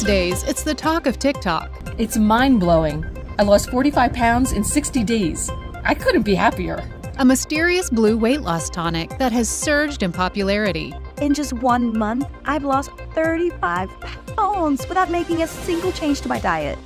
days, it's the talk of TikTok. It's mind-blowing. I lost 45 pounds in 60 days. I couldn't be happier. A mysterious blue weight loss tonic that has surged in popularity. In just 1 month, I've lost 35 pounds without making a single change to my diet.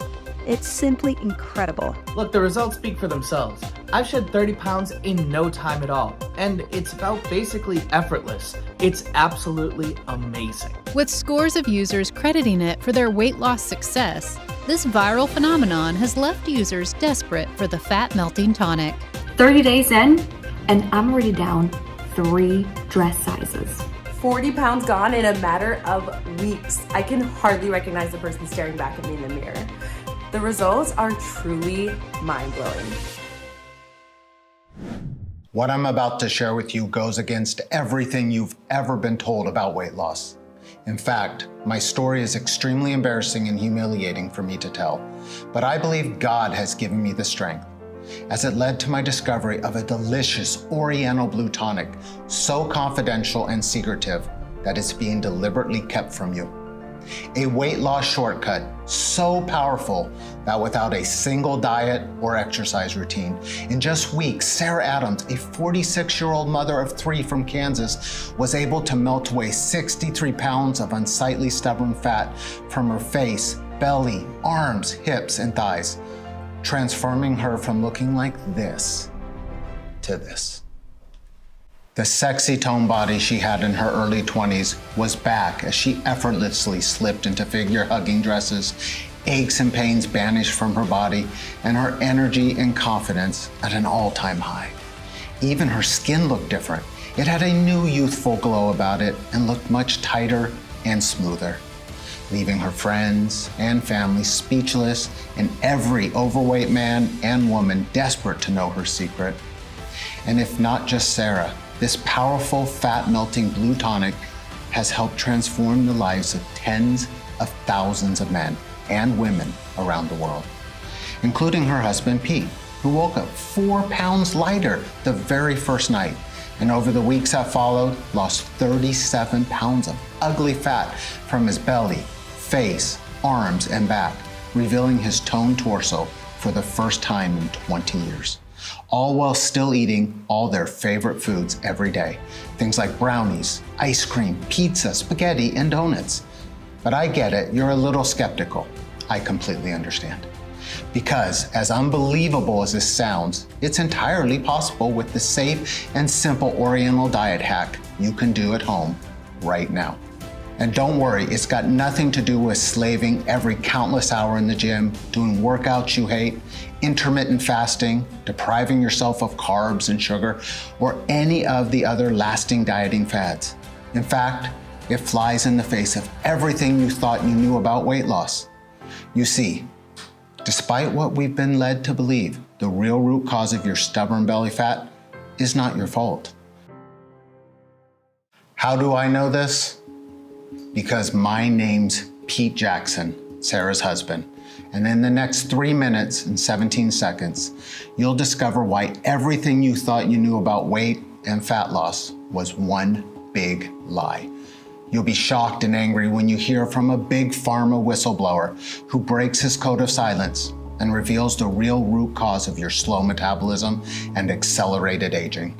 It's simply incredible. Look, the results speak for themselves. I've shed 30 pounds in no time at all, and it's felt basically effortless. It's absolutely amazing. With scores of users crediting it for their weight loss success, this viral phenomenon has left users desperate for the fat-melting tonic. 30 days in, and I'm already down 3 dress sizes. 40 pounds gone in a matter of weeks. I can hardly recognize the person staring back at me in the mirror. The results are truly mind-blowing. What I'm about to share with you goes against everything you've ever been told about weight loss. In fact, my story is extremely embarrassing and humiliating for me to tell, but I believe God has given me the strength, as it led to my discovery of a delicious Oriental blue tonic, so confidential and secretive that it's being deliberately kept from you. A weight loss shortcut so powerful that without a single diet or exercise routine, in just weeks, Sarah Adams, a 46-year-old mother of 3 from Kansas, was able to melt away 63 pounds of unsightly stubborn fat from her face, belly, arms, hips, and thighs, transforming her from looking like this to this. The sexy toned body she had in her early 20s was back as she effortlessly slipped into figure-hugging dresses, aches and pains banished from her body, and her energy and confidence at an all-time high. Even her skin looked different. It had a new youthful glow about it and looked much tighter and smoother, leaving her friends and family speechless and every overweight man and woman desperate to know her secret. And if not just Sarah, this powerful fat-melting blue tonic has helped transform the lives of tens of thousands of men and women around the world, including her husband, Pete, who woke up 4 pounds lighter the very first night, and over the weeks that followed, lost 37 pounds of ugly fat from his belly, face, arms, and back, revealing his toned torso for the first time in 20 years. All while still eating all their favorite foods every day. Things like brownies, ice cream, pizza, spaghetti, and donuts. But I get it, you're a little skeptical. I completely understand. Because as unbelievable as this sounds, it's entirely possible with the safe and simple Oriental diet hack you can do at home right now. And don't worry, it's got nothing to do with slaving every countless hour in the gym, doing workouts you hate, intermittent fasting, depriving yourself of carbs and sugar, or any of the other lasting dieting fads. In fact, it flies in the face of everything you thought you knew about weight loss. You see, despite what we've been led to believe, the real root cause of your stubborn belly fat is not your fault. How do I know this? Because my name's Pete Jackson, Sarah's husband. And in the next 3 minutes and 17 seconds, you'll discover why everything you thought you knew about weight and fat loss was one big lie. You'll be shocked and angry when you hear from a big pharma whistleblower who breaks his code of silence and reveals the real root cause of your slow metabolism and accelerated aging.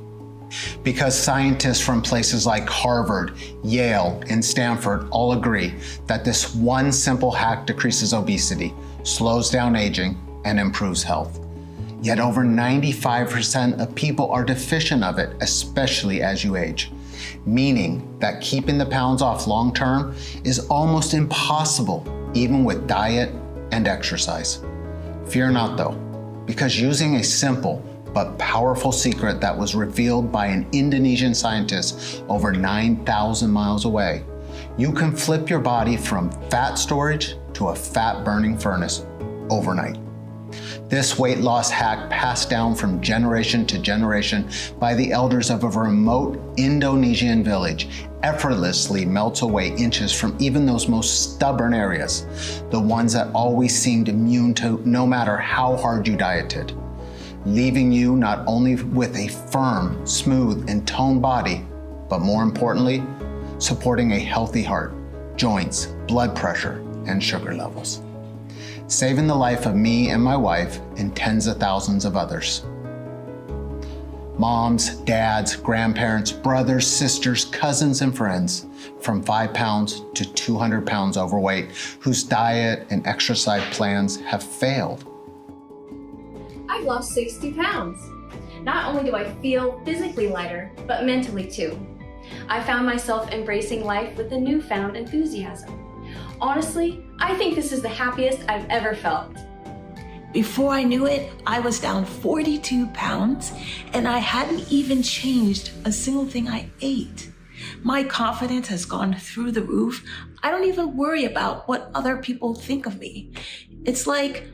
Because scientists from places like Harvard, Yale, and Stanford all agree that this one simple hack decreases obesity, slows down aging, and improves health. Yet over 95% of people are deficient of it, especially as you age, meaning that keeping the pounds off long term is almost impossible, even with diet and exercise. Fear not though, because using a simple but powerful secret that was revealed by an Indonesian scientist over 9,000 miles away, you can flip your body from fat storage to a fat-burning furnace overnight. This weight loss hack, passed down from generation to generation by the elders of a remote Indonesian village, effortlessly melts away inches from even those most stubborn areas, the ones that always seemed immune to no matter how hard you dieted, leaving you not only with a firm, smooth, and toned body, but more importantly, supporting a healthy heart, joints, blood pressure, and sugar levels, saving the life of me and my wife and tens of thousands of others. Moms, dads, grandparents, brothers, sisters, cousins, and friends from 5 pounds to 200 pounds overweight whose diet and exercise plans have failed. I've lost 60 pounds. Not only do I feel physically lighter, but mentally too. I found myself embracing life with a newfound enthusiasm. Honestly, I think this is the happiest I've ever felt. Before I knew it, I was down 42 pounds and I hadn't even changed a single thing I ate. My confidence has gone through the roof. I don't even worry about what other people think of me. It's like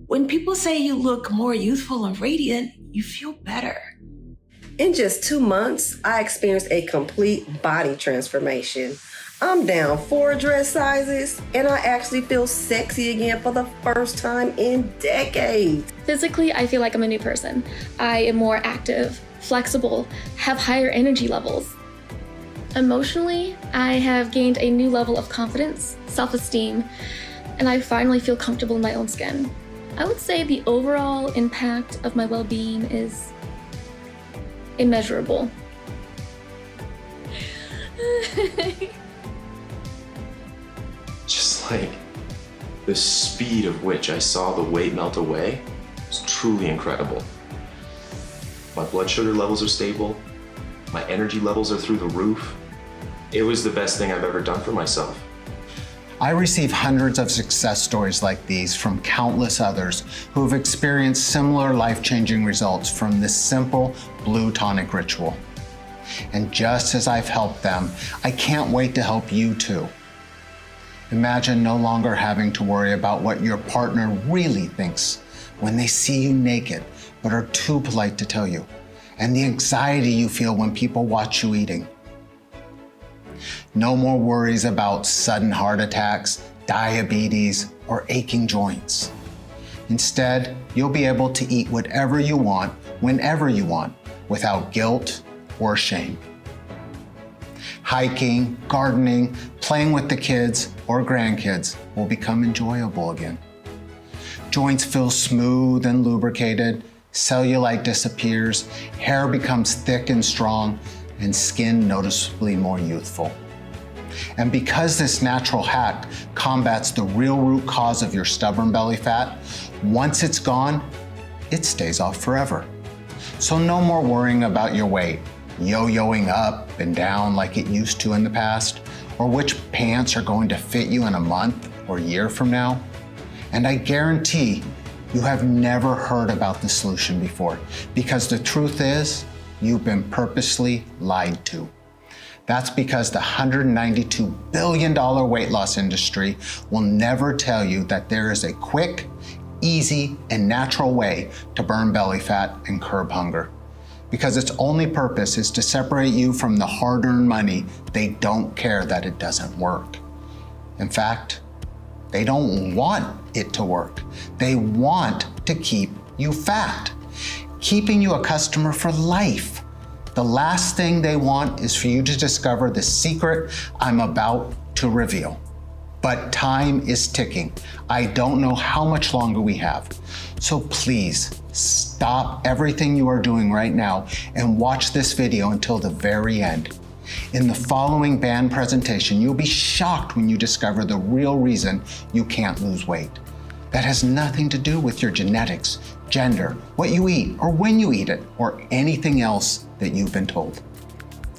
when people say you look more youthful and radiant, you feel better. In just 2 months, I experienced a complete body transformation. I'm down 4 dress sizes, and I actually feel sexy again for the first time in decades. Physically, I feel like I'm a new person. I am more active, flexible, have higher energy levels. Emotionally, I have gained a new level of confidence, self-esteem, and I finally feel comfortable in my own skin. I would say the overall impact of my well-being is immeasurable. Just like the speed of which I saw the weight melt away was truly incredible. My blood sugar levels are stable. My energy levels are through the roof. It was the best thing I've ever done for myself. I receive hundreds of success stories like these from countless others who have experienced similar life-changing results from this simple blue tonic ritual. And just as I've helped them, I can't wait to help you too. Imagine no longer having to worry about what your partner really thinks when they see you naked but are too polite to tell you, and the anxiety you feel when people watch you eating. No more worries about sudden heart attacks, diabetes, or aching joints. Instead, you'll be able to eat whatever you want, whenever you want, without guilt or shame. Hiking, gardening, playing with the kids or grandkids will become enjoyable again. Joints feel smooth and lubricated, cellulite disappears, hair becomes thick and strong, and skin noticeably more youthful. And because this natural hack combats the real root cause of your stubborn belly fat, once it's gone, it stays off forever. So no more worrying about your weight, yo-yoing up and down like it used to in the past, or which pants are going to fit you in a month or year from now. And I guarantee you have never heard about the solution before, because the truth is, you've been purposely lied to. That's because the $192 billion weight loss industry will never tell you that there is a quick, easy, and natural way to burn belly fat and curb hunger. Because its only purpose is to separate you from the hard-earned money. They don't care that it doesn't work. In fact, they don't want it to work. They want to keep you fat, keeping you a customer for life. The last thing they want is for you to discover the secret I'm about to reveal. But time is ticking. I don't know how much longer we have. So please stop everything you are doing right now and watch this video until the very end. In the following band presentation, you'll be shocked when you discover the real reason you can't lose weight. That has nothing to do with your genetics, gender, what you eat, or when you eat it, or anything else that you've been told.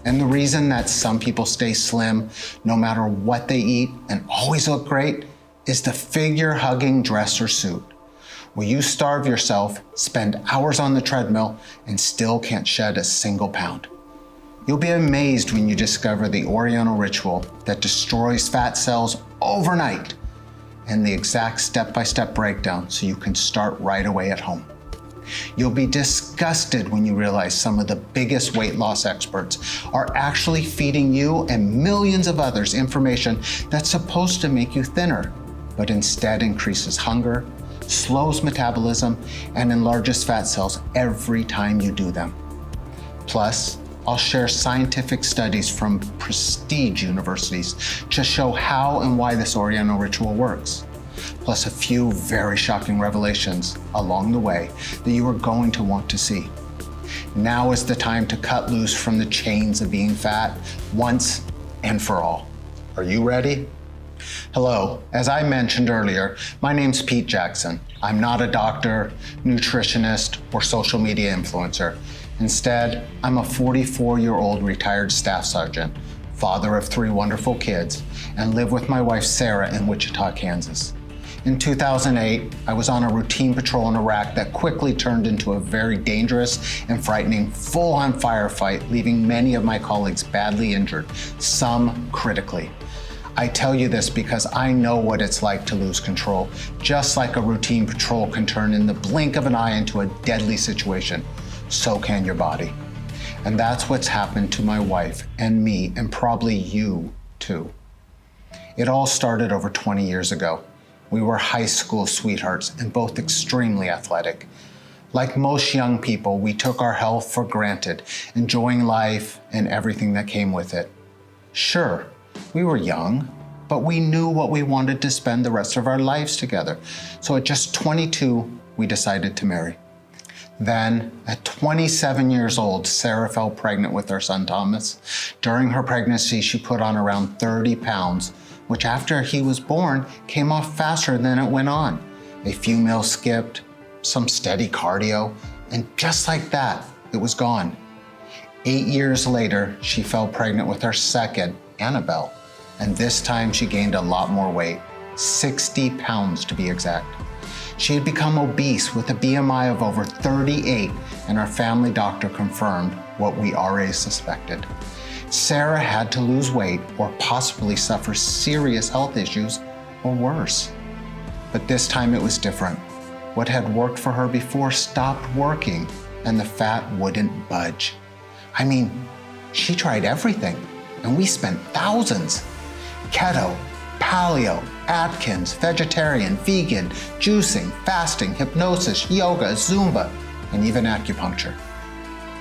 And the reason that some people stay slim, no matter what they eat, and always look great, is the figure-hugging dress or suit. Will you starve yourself, spend hours on the treadmill, and still can't shed a single pound? You'll be amazed when you discover the Oriental ritual that destroys fat cells overnight, and the exact step-by-step breakdown so you can start right away at home. You'll be disgusted when you realize some of the biggest weight loss experts are actually feeding you and millions of others information that's supposed to make you thinner, but instead increases hunger, slows metabolism, and enlarges fat cells every time you do them. Plus, I'll share scientific studies from prestige universities to show how and why this Oriental ritual works, plus a few very shocking revelations along the way that you are going to want to see. Now is the time to cut loose from the chains of being fat once and for all. Are you ready? Hello, as I mentioned earlier, my name's Pete Jackson. I'm not a doctor, nutritionist, or social media influencer. Instead, I'm a 44-year-old retired staff sergeant, father of 3 wonderful kids, and live with my wife Sarah in Wichita, Kansas. In 2008, I was on a routine patrol in Iraq that quickly turned into a very dangerous and frightening full-on firefight, leaving many of my colleagues badly injured, some critically. I tell you this because I know what it's like to lose control, just like a routine patrol can turn in the blink of an eye into a deadly situation. So can your body. And that's what's happened to my wife and me, and probably you too. It all started over 20 years ago. We were high school sweethearts and both extremely athletic. Like most young people, we took our health for granted, enjoying life and everything that came with it. Sure, we were young, but we knew what we wanted to spend the rest of our lives together. So at just 22, we decided to marry. Then, at 27 years old, Sarah fell pregnant with our son Thomas. During her pregnancy, she put on around 30 pounds, which after he was born, came off faster than it went on. A few meals skipped, some steady cardio, and just like that, it was gone. 8 years later, she fell pregnant with our second, Annabelle, and this time she gained a lot more weight, 60 pounds to be exact. She had become obese with a BMI of over 38, and our family doctor confirmed what we already suspected. Sarah had to lose weight or possibly suffer serious health issues or worse. But this time it was different. What had worked for her before stopped working, and the fat wouldn't budge. I mean, she tried everything, and we spent thousands. Keto, paleo, Atkins, vegetarian, vegan, juicing, fasting, hypnosis, yoga, Zumba, and even acupuncture.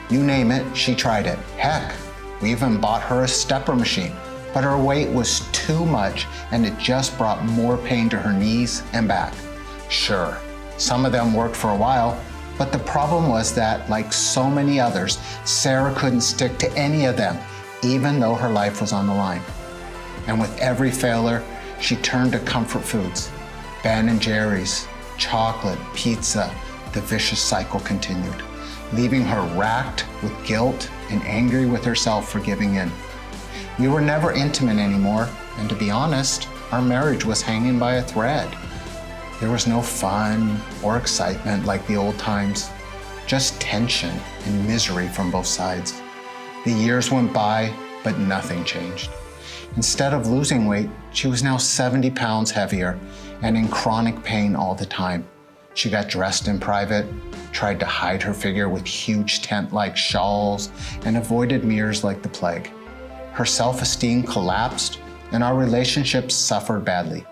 You name it, she tried it. Heck, we even bought her a stepper machine, but her weight was too much and it just brought more pain to her knees and back. Sure, some of them worked for a while, but the problem was that, like so many others, Sarah couldn't stick to any of them, even though her life was on the line. And with every failure, she turned to comfort foods, Ben & Jerry's, chocolate, pizza. The vicious cycle continued, leaving her racked with guilt and angry with herself for giving in. We were never intimate anymore, and to be honest, our marriage was hanging by a thread. There was no fun or excitement like the old times, just tension and misery from both sides. The years went by, but nothing changed. Instead of losing weight, she was now 70 pounds heavier and in chronic pain all the time. She got dressed in private, tried to hide her figure with huge tent-like shawls, and avoided mirrors like the plague. Her self-esteem collapsed, and our relationships suffered badly.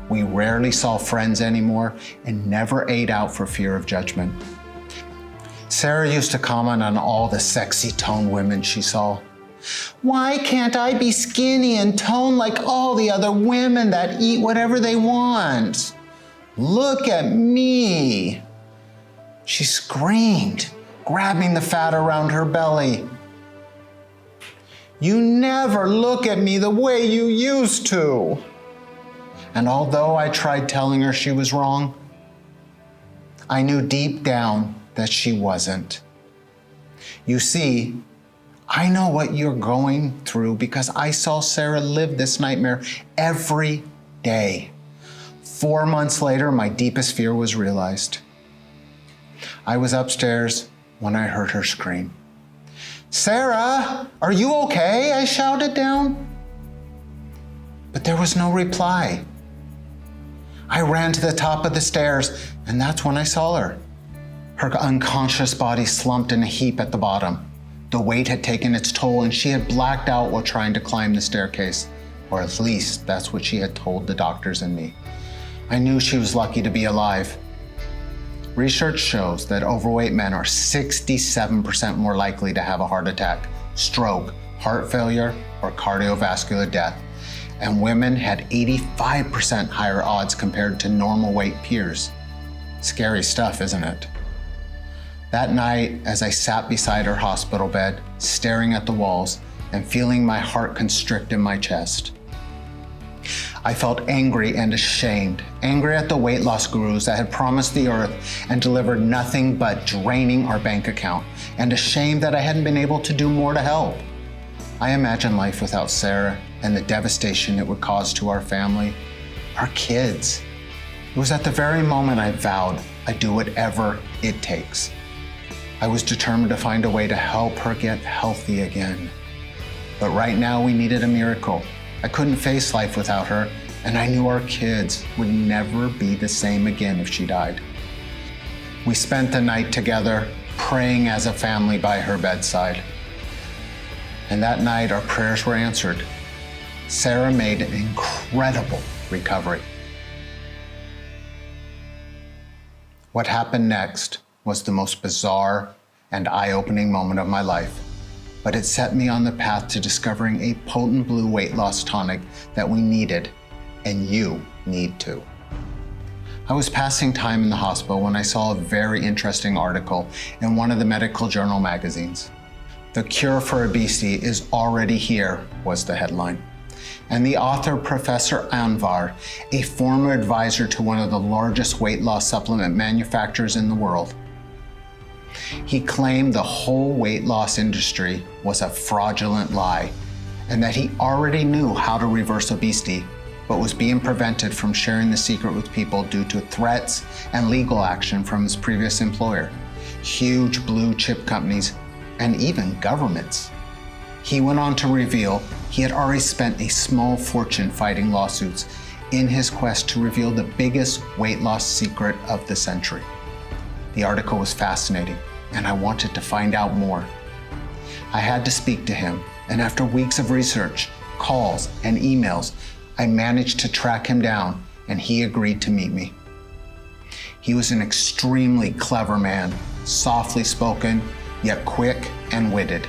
We rarely saw friends anymore and never ate out for fear of judgment. Sarah used to comment on all the sexy toned women she saw. Why can't I be skinny and toned like all the other women that eat whatever they want? Look at me. She screamed, grabbing the fat around her belly. You never look at me the way you used to. And although I tried telling her she was wrong, I knew deep down that she wasn't. You see, I know what you're going through because I saw Sarah live this nightmare every day. 4 months later, my deepest fear was realized. I was upstairs when I heard her scream. Sarah, are you okay? I shouted down. But there was no reply. I ran to the top of the stairs, and that's when I saw her. Her unconscious body slumped in a heap at the bottom. The weight had taken its toll, and she had blacked out while trying to climb the staircase, or at least that's what she had told the doctors and me. I knew she was lucky to be alive. Research shows that overweight men are 67% more likely to have a heart attack, stroke, heart failure, or cardiovascular death. And women had 85% higher odds compared to normal weight peers. Scary stuff, isn't it? That night, as I sat beside her hospital bed, staring at the walls and feeling my heart constrict in my chest, I felt angry and ashamed, angry at the weight loss gurus that had promised the earth and delivered nothing but draining our bank account, and ashamed that I hadn't been able to do more to help. I imagined life without Sarah and the devastation it would cause to our family, our kids. It was at the very moment I vowed I'd do whatever it takes. I was determined to find a way to help her get healthy again. But right now we needed a miracle. I couldn't face life without her, and I knew our kids would never be the same again if she died. We spent the night together, praying as a family by her bedside. And that night our prayers were answered. Sarah made an incredible recovery. What happened next was the most bizarre and eye-opening moment of my life, but it set me on the path to discovering a potent blue weight loss tonic that we needed, and you need too. I was passing time in the hospital when I saw a very interesting article in one of the medical journal magazines. "The cure for obesity is already here," was the headline. And the author, Professor Anvar, a former advisor to one of the largest weight loss supplement manufacturers in the world, he claimed the whole weight loss industry was a fraudulent lie, and that he already knew how to reverse obesity, but was being prevented from sharing the secret with people due to threats and legal action from his previous employer, huge blue chip companies, and even governments. He went on to reveal he had already spent a small fortune fighting lawsuits in his quest to reveal the biggest weight loss secret of the century. The article was fascinating, and I wanted to find out more. I had to speak to him, and after weeks of research, calls, and emails, I managed to track him down, and he agreed to meet me. He was an extremely clever man, softly spoken, yet quick and witted.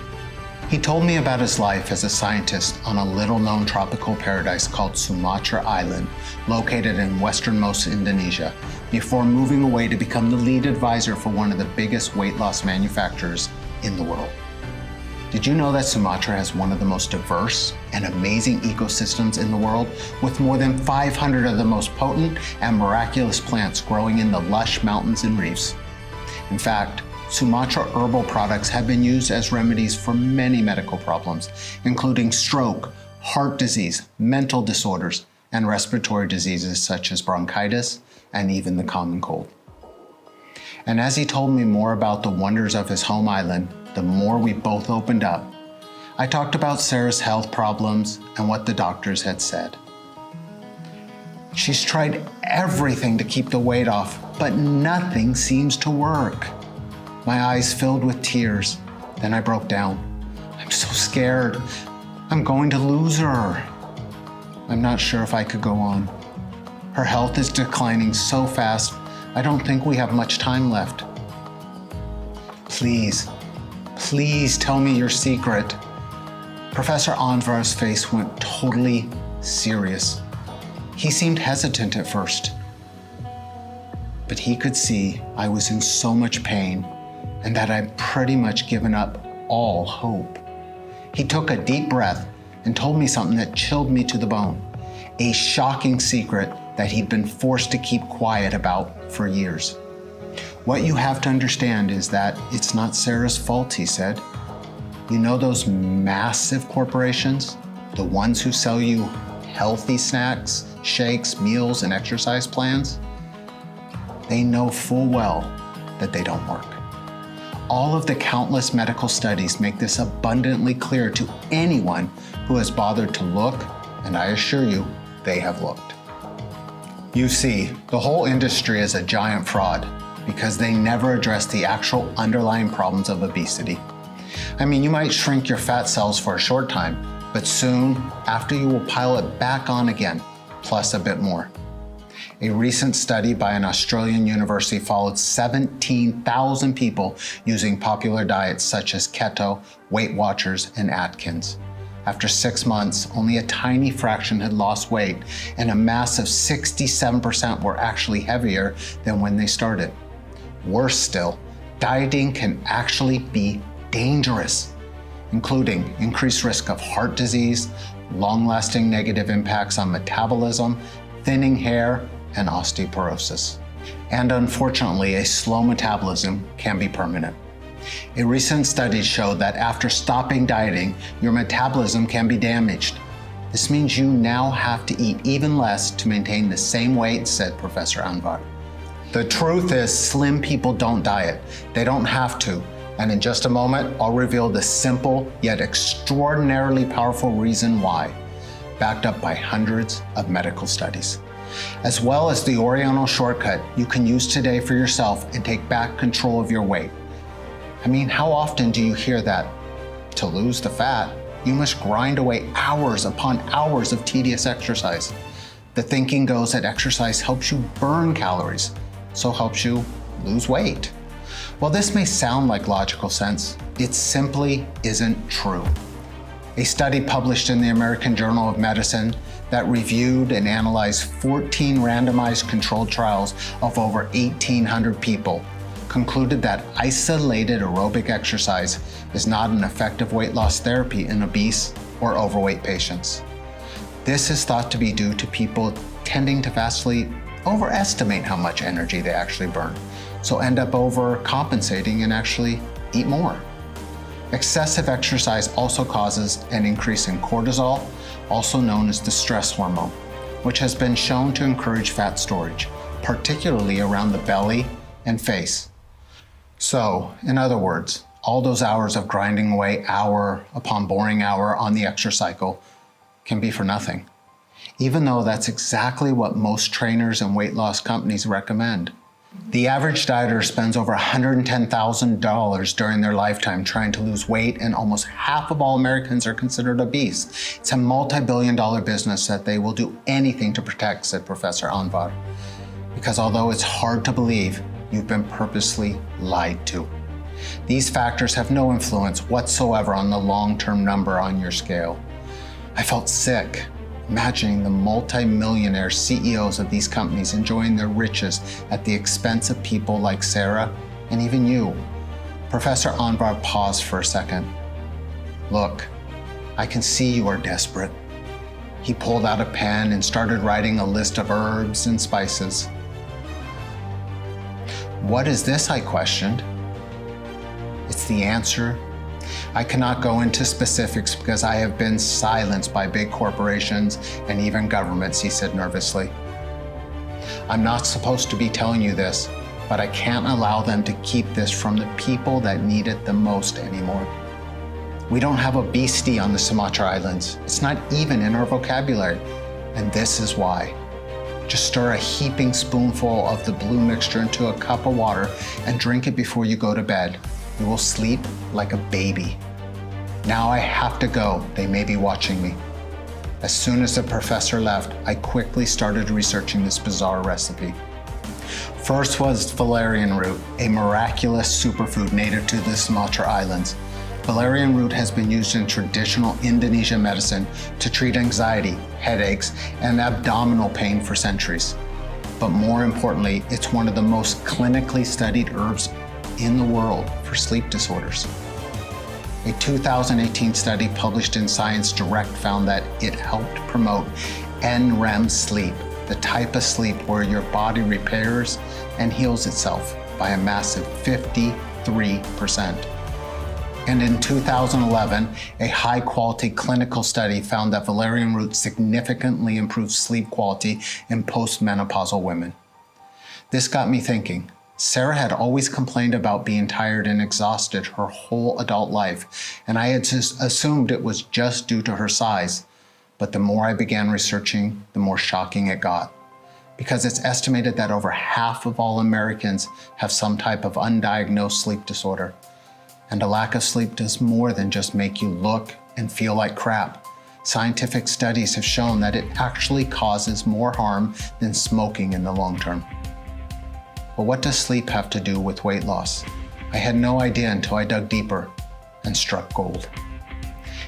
He told me about his life as a scientist on a little-known tropical paradise called Sumatra Island, located in westernmost Indonesia, before moving away to become the lead advisor for one of the biggest weight loss manufacturers in the world. Did you know that Sumatra has one of the most diverse and amazing ecosystems in the world, with more than 500 of the most potent and miraculous plants growing in the lush mountains and reefs? In fact, Sumatra herbal products have been used as remedies for many medical problems, including stroke, heart disease, mental disorders, and respiratory diseases such as bronchitis and even the common cold. And as he told me more about the wonders of his home island, the more we both opened up. I talked about Sarah's health problems and what the doctors had said. She's tried everything to keep the weight off, but nothing seems to work. My eyes filled with tears. Then I broke down. I'm so scared. I'm going to lose her. I'm not sure if I could go on. Her health is declining so fast, I don't think we have much time left. Please tell me your secret. Professor Anvar's face went totally serious. He seemed hesitant at first, but he could see I was in so much pain and that I'd pretty much given up all hope. He took a deep breath and told me something that chilled me to the bone, a shocking secret that he'd been forced to keep quiet about for years. What you have to understand is that it's not Sarah's fault, he said. You know those massive corporations, the ones who sell you healthy snacks, shakes, meals, and exercise plans? They know full well that they don't work. All of the countless medical studies make this abundantly clear to anyone who has bothered to look, and I assure you, they have looked. You see, the whole industry is a giant fraud because they never address the actual underlying problems of obesity. I mean, you might shrink your fat cells for a short time, but soon after you will pile it back on again, plus a bit more. A recent study by an Australian university followed 17,000 people using popular diets such as keto, Weight Watchers, and Atkins. After 6 months, only a tiny fraction had lost weight, and a massive 67% were actually heavier than when they started. Worse still, dieting can actually be dangerous, including increased risk of heart disease, long-lasting negative impacts on metabolism, thinning hair, and osteoporosis. And unfortunately, a slow metabolism can be permanent. A recent study showed that after stopping dieting, your metabolism can be damaged. This means you now have to eat even less to maintain the same weight, said Professor Anvar. The truth is, slim people don't diet. They don't have to. And in just a moment, I'll reveal the simple yet extraordinarily powerful reason why, backed up by hundreds of medical studies. As well as the Oriental shortcut you can use today for yourself and take back control of your weight. I mean, how often do you hear that? To lose the fat, you must grind away hours upon hours of tedious exercise. The thinking goes that exercise helps you burn calories, so helps you lose weight. While this may sound like logical sense, it simply isn't true. A study published in the American Journal of Medicine that reviewed and analyzed 14 randomized controlled trials of over 1,800 people concluded that isolated aerobic exercise is not an effective weight loss therapy in obese or overweight patients. This is thought to be due to people tending to vastly overestimate how much energy they actually burn, so end up overcompensating and actually eat more. Excessive exercise also causes an increase in cortisol, also known as the stress hormone, which has been shown to encourage fat storage, particularly around the belly and face. So, in other words, all those hours of grinding away hour upon boring hour on the exercise cycle can be for nothing, even though that's exactly what most trainers and weight loss companies recommend. The average dieter spends over $110,000 during their lifetime trying to lose weight, and almost half of all Americans are considered obese. It's a multi-billion-dollar business that they will do anything to protect, said Professor Anvar. Because although it's hard to believe, you've been purposely lied to. These factors have no influence whatsoever on the long-term number on your scale. I felt sick imagining the multi-millionaire CEOs of these companies enjoying their riches at the expense of people like Sarah and even you. Professor Anvar paused for a second. Look, I can see you are desperate. He pulled out a pen and started writing a list of herbs and spices. What is this? I questioned. It's the answer. I cannot go into specifics because I have been silenced by big corporations and even governments, he said nervously. I'm not supposed to be telling you this, but I can't allow them to keep this from the people that need it the most anymore. We don't have obesity on the Sumatra Islands. It's not even in our vocabulary, and this is why. Just stir a heaping spoonful of the blue mixture into a cup of water and drink it before you go to bed. You will sleep like a baby. Now I have to go. They may be watching me. As soon as the professor left, I quickly started researching this bizarre recipe. First was valerian root, a miraculous superfood native to the Sumatra Islands. Valerian root has been used in traditional Indonesian medicine to treat anxiety, headaches, and abdominal pain for centuries. But more importantly, it's one of the most clinically studied herbs in the world for sleep disorders. A 2018 study published in Science Direct found that it helped promote NREM sleep, the type of sleep where your body repairs and heals itself by a massive 53%. And in 2011, a high-quality clinical study found that valerian root significantly improved sleep quality in postmenopausal women. This got me thinking. Sarah had always complained about being tired and exhausted her whole adult life, and I had just assumed it was just due to her size. But the more I began researching, the more shocking it got. Because it's estimated that over half of all Americans have some type of undiagnosed sleep disorder. And a lack of sleep does more than just make you look and feel like crap. Scientific studies have shown that it actually causes more harm than smoking in the long term. But what does sleep have to do with weight loss? I had no idea until I dug deeper and struck gold.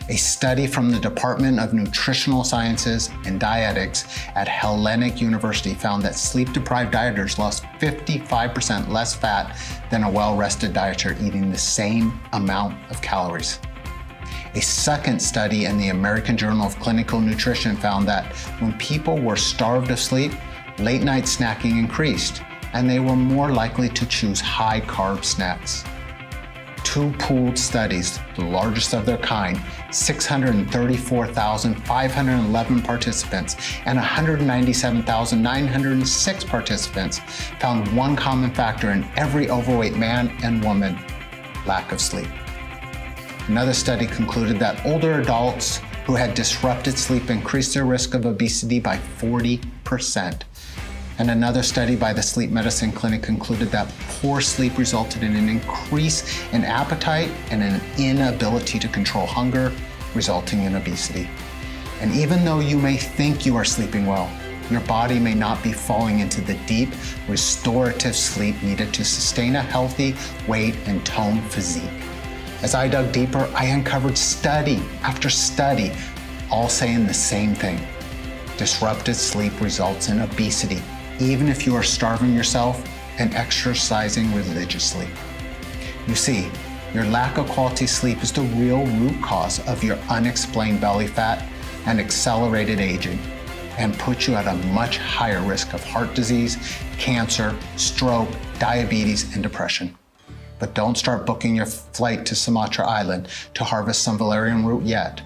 A study from the Department of Nutritional Sciences and Dietetics at Hellenic University found that sleep-deprived dieters lost 55% less fat than a well-rested dieter eating the same amount of calories. A second study in the American Journal of Clinical Nutrition found that when people were starved of sleep, late-night snacking increased, and they were more likely to choose high-carb snacks. Two pooled studies, the largest of their kind, 634,511 participants and 197,906 participants, found one common factor in every overweight man and woman: lack of sleep. Another study concluded that older adults who had disrupted sleep increased their risk of obesity by 40%. And another study by the Sleep Medicine Clinic concluded that poor sleep resulted in an increase in appetite and an inability to control hunger, resulting in obesity. And even though you may think you are sleeping well, your body may not be falling into the deep, restorative sleep needed to sustain a healthy weight and toned physique. As I dug deeper, I uncovered study after study, all saying the same thing. Disrupted sleep results in obesity, even if you are starving yourself and exercising religiously. You see, your lack of quality sleep is the real root cause of your unexplained belly fat and accelerated aging, and puts you at a much higher risk of heart disease, cancer, stroke, diabetes, and depression. But don't start booking your flight to Sumatra Island to harvest some valerian root yet,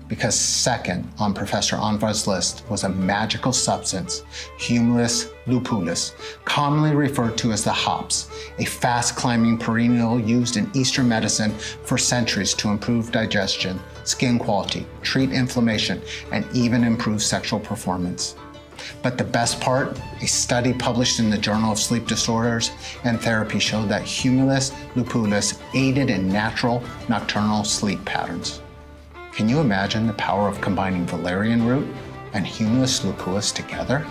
because second on Professor Anvar's list was a magical substance, Humulus lupulus, commonly referred to as the hops, a fast-climbing perennial used in Eastern medicine for centuries to improve digestion, skin quality, treat inflammation, and even improve sexual performance. But the best part, a study published in the Journal of Sleep Disorders and Therapy showed that Humulus lupulus aided in natural nocturnal sleep patterns. Can you imagine the power of combining valerian root and Humulus lupulus together?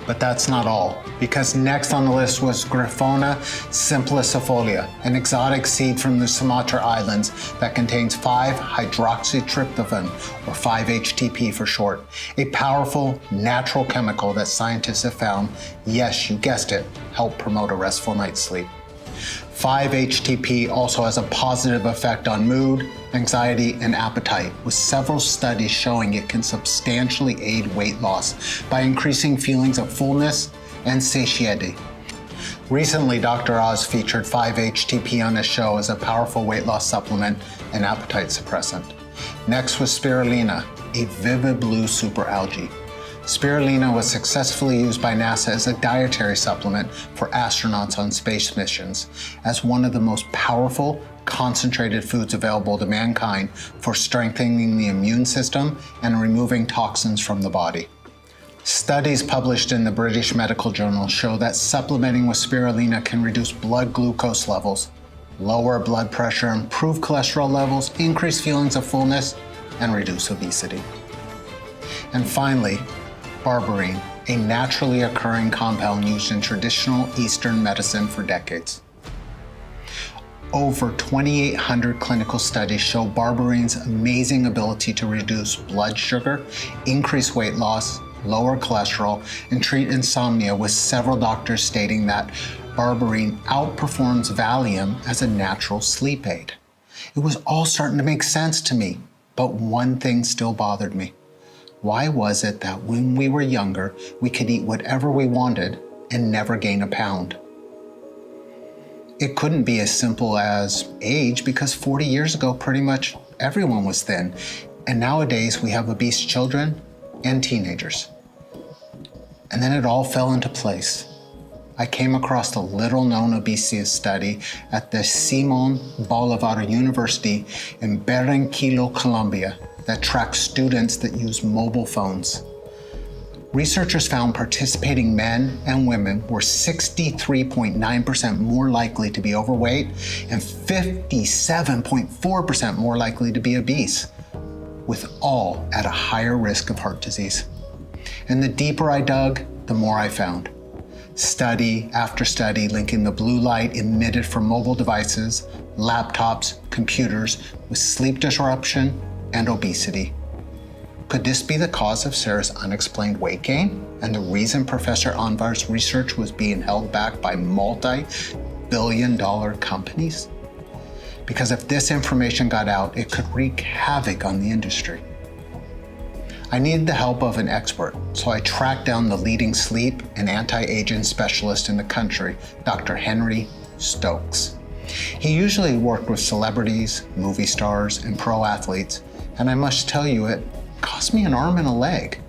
But that's not all, because next on the list was Griffona simplicifolia, an exotic seed from the Sumatra Islands that contains 5-hydroxytryptophan, or 5-HTP for short, a powerful natural chemical that scientists have found, yes, you guessed it, help promote a restful night's sleep. 5-HTP also has a positive effect on mood, anxiety, and appetite, with several studies showing it can substantially aid weight loss by increasing feelings of fullness and satiety. Recently, Dr. Oz featured 5-HTP on his show as a powerful weight loss supplement and appetite suppressant. Next was spirulina, a vivid blue superalgae. Spirulina was successfully used by NASA as a dietary supplement for astronauts on space missions, as one of the most powerful, concentrated foods available to mankind for strengthening the immune system and removing toxins from the body. Studies published in the British Medical Journal show that supplementing with spirulina can reduce blood glucose levels, lower blood pressure, improve cholesterol levels, increase feelings of fullness, and reduce obesity. And finally, berberine, a naturally occurring compound used in traditional Eastern medicine for decades. Over 2,800 clinical studies show berberine's amazing ability to reduce blood sugar, increase weight loss, lower cholesterol, and treat insomnia, with several doctors stating that berberine outperforms Valium as a natural sleep aid. It was all starting to make sense to me, but one thing still bothered me. Why was it that when we were younger, we could eat whatever we wanted and never gain a pound? It couldn't be as simple as age, because 40 years ago, pretty much everyone was thin. And nowadays we have obese children and teenagers. And then it all fell into place. I came across the little-known obesity study at the Simon Bolivar University in Barranquilla, Colombia, that tracks students that use mobile phones. Researchers found participating men and women were 63.9% more likely to be overweight and 57.4% more likely to be obese. with all at a higher risk of heart disease. And the deeper I dug, the more I found. Study after study linking the blue light emitted from mobile devices, laptops, computers with sleep disruption and obesity. Could this be the cause of Sarah's unexplained weight gain and the reason Professor Anvar's research was being held back by multi-billion-dollar companies? Because if this information got out, it could wreak havoc on the industry. I needed the help of an expert, so I tracked down the leading sleep and anti-aging specialist in the country, Dr. Henry Stokes. He usually worked with celebrities, movie stars, and pro athletes, and I must tell you, it cost me an arm and a leg.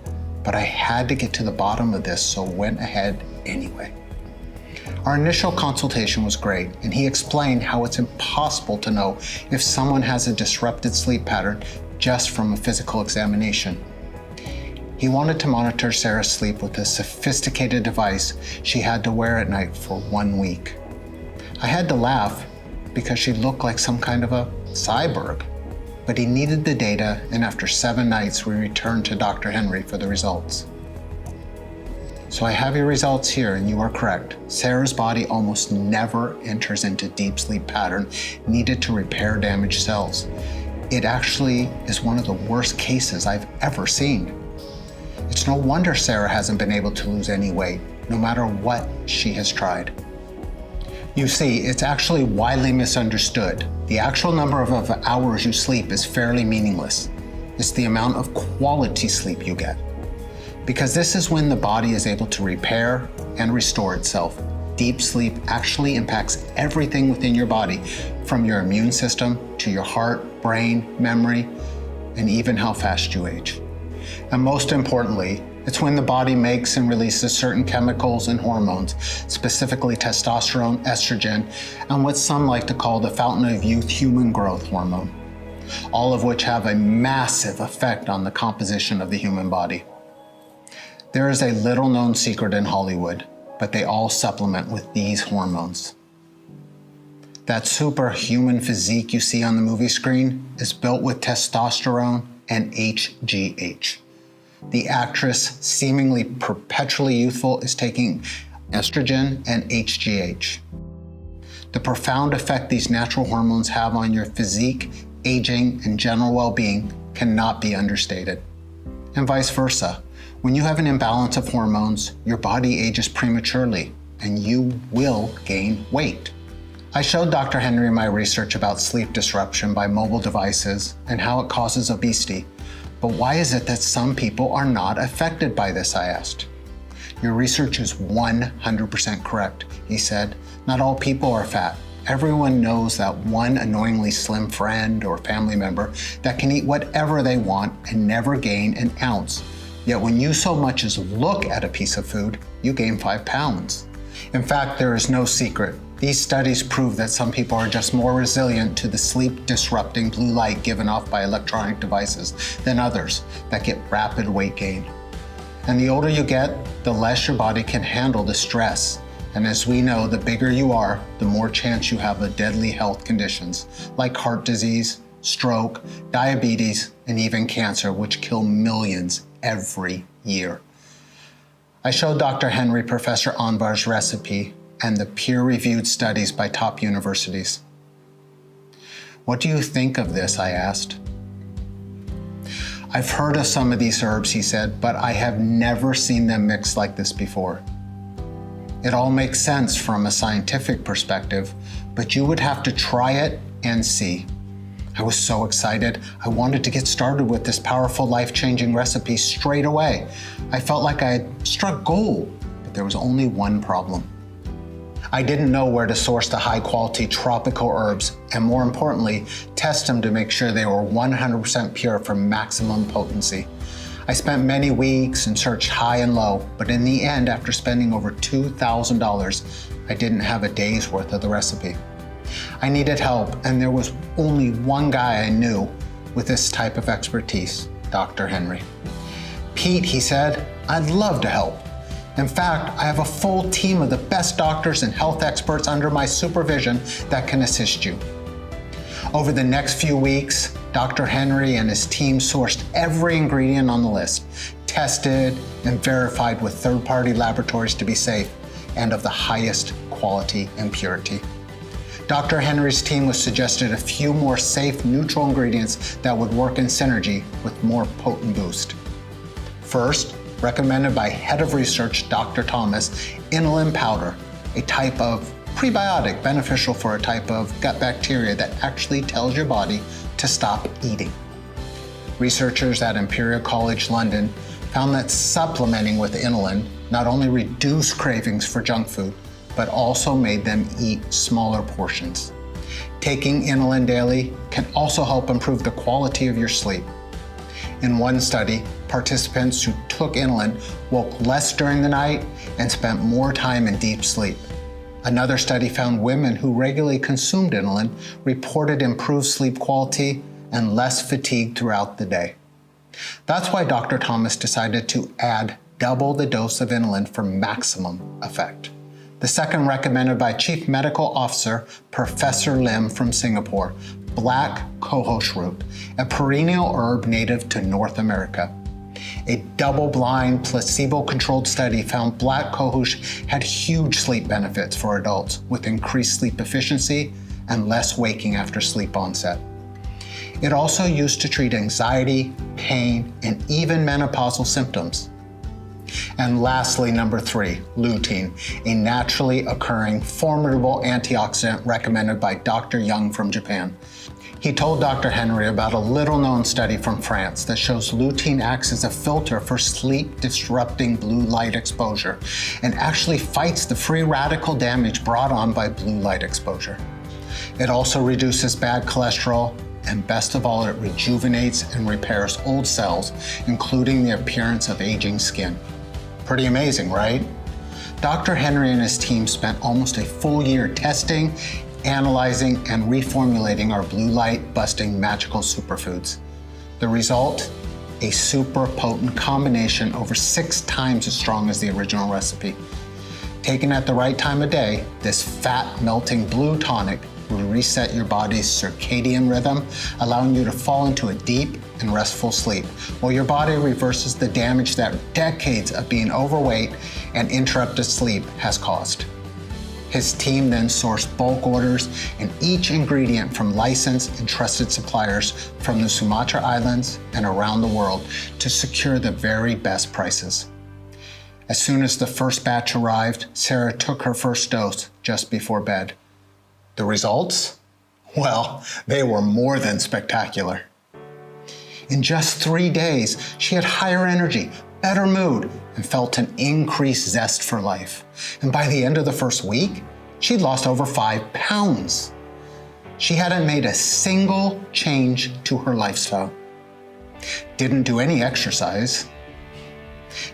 But I had to get to the bottom of this, so went ahead anyway. Our initial consultation was great, and he explained how it's impossible to know if someone has a disrupted sleep pattern just from a physical examination. He wanted to monitor Sarah's sleep with a sophisticated device she had to wear at night for 1 week. I had to laugh because she looked like some kind of a cyborg, but he needed the data, and after 7 nights, we returned to Dr. Henry for the results. So I have your results here, and you are correct. Sarah's body almost never enters into deep sleep pattern needed to repair damaged cells. It actually is one of the worst cases I've ever seen. It's no wonder Sarah hasn't been able to lose any weight, no matter what she has tried. You see, it's actually widely misunderstood. The actual number of hours you sleep is fairly meaningless. It's the amount of quality sleep you get. Because this is when the body is able to repair and restore itself. Deep sleep actually impacts everything within your body, from your immune system to your heart, brain, memory, and even how fast you age. And most importantly, it's when the body makes and releases certain chemicals and hormones, specifically testosterone, estrogen, and what some like to call the fountain of youth human growth hormone, all of which have a massive effect on the composition of the human body. There is a little known secret in Hollywood, but they all supplement with these hormones. That superhuman physique you see on the movie screen is built with testosterone and HGH. The actress, seemingly perpetually youthful, is taking estrogen and HGH. The profound effect these natural hormones have on your physique, aging, and general well-being cannot be understated. And vice versa. When you have an imbalance of hormones, your body ages prematurely, and you will gain weight. I showed Dr. Henry my research about sleep disruption by mobile devices and how it causes obesity. But why is it that some people are not affected by this, I asked. Your research is 100% correct, he said. Not all people are fat. Everyone knows that one annoyingly slim friend or family member that can eat whatever they want and never gain an ounce. Yet when you so much as look at a piece of food, you gain 5 pounds. In fact, there is no secret. These studies prove that some people are just more resilient to the sleep-disrupting blue light given off by electronic devices than others that get rapid weight gain. And the older you get, the less your body can handle the stress. And as we know, the bigger you are, the more chance you have of deadly health conditions like heart disease, stroke, diabetes, and even cancer, which kill millions every year. I showed Dr. Henry Professor Anvar's recipe and the peer-reviewed studies by top universities. What do you think of this? I asked. I've heard of some of these herbs, he said, but I have never seen them mixed like this before. It all makes sense from a scientific perspective, but you would have to try it and see. I was so excited. I wanted to get started with this powerful, life-changing recipe straight away. I felt like I had struck gold, but there was only one problem. I didn't know where to source the high-quality tropical herbs, and more importantly, test them to make sure they were 100% pure for maximum potency. I spent many weeks and searched high and low, but in the end, after spending over $2,000, I didn't have a day's worth of the recipe. I needed help, and there was only one guy I knew with this type of expertise, Dr. Henry. Pete, he said, I'd love to help. In fact, I have a full team of the best doctors and health experts under my supervision that can assist you. Over the next few weeks, Dr. Henry and his team sourced every ingredient on the list, tested and verified with third-party laboratories to be safe and of the highest quality and purity. Dr. Henry's team was suggested a few more safe, neutral ingredients that would work in synergy with more potent boost. First, recommended by head of research Dr. Thomas, inulin powder, a type of prebiotic beneficial for a type of gut bacteria that actually tells your body to stop eating. Researchers at Imperial College London found that supplementing with inulin not only reduced cravings for junk food, but also made them eat smaller portions. Taking inulin daily can also help improve the quality of your sleep. In one study, participants who took inulin woke less during the night and spent more time in deep sleep. Another study found women who regularly consumed inulin reported improved sleep quality and less fatigue throughout the day. That's why Dr. Thomas decided to add double the dose of inulin for maximum effect. The second, recommended by Chief Medical Officer Professor Lim from Singapore, black cohosh root, a perennial herb native to North America. A double-blind, placebo-controlled study found black cohosh had huge sleep benefits for adults with increased sleep efficiency and less waking after sleep onset. It also used to treat anxiety, pain, and even menopausal symptoms. And lastly, number 3, lutein, a naturally occurring, formidable antioxidant recommended by Dr. Young from Japan. He told Dr. Henry about a little-known study from France that shows lutein acts as a filter for sleep-disrupting blue light exposure and actually fights the free radical damage brought on by blue light exposure. It also reduces bad cholesterol, and best of all, it rejuvenates and repairs old cells, including the appearance of aging skin. Pretty amazing, right? Dr. Henry and his team spent almost a full year testing, analyzing, and reformulating our blue light busting magical superfoods. The result? A super potent combination over 6 times as strong as the original recipe. Taken at the right time of day, this fat melting blue tonic will reset your body's circadian rhythm, allowing you to fall into a deep and restful sleep, while your body reverses the damage that decades of being overweight and interrupted sleep has caused. His team then sourced bulk orders and each ingredient from licensed and trusted suppliers from the Sumatra Islands and around the world to secure the very best prices. As soon as the first batch arrived, Sarah took her first dose just before bed. The results? Well, they were more than spectacular. In just 3 days, she had higher energy, better mood, and felt an increased zest for life. And by the end of the first week, she'd lost over 5 pounds. She hadn't made a single change to her lifestyle. Didn't do any exercise.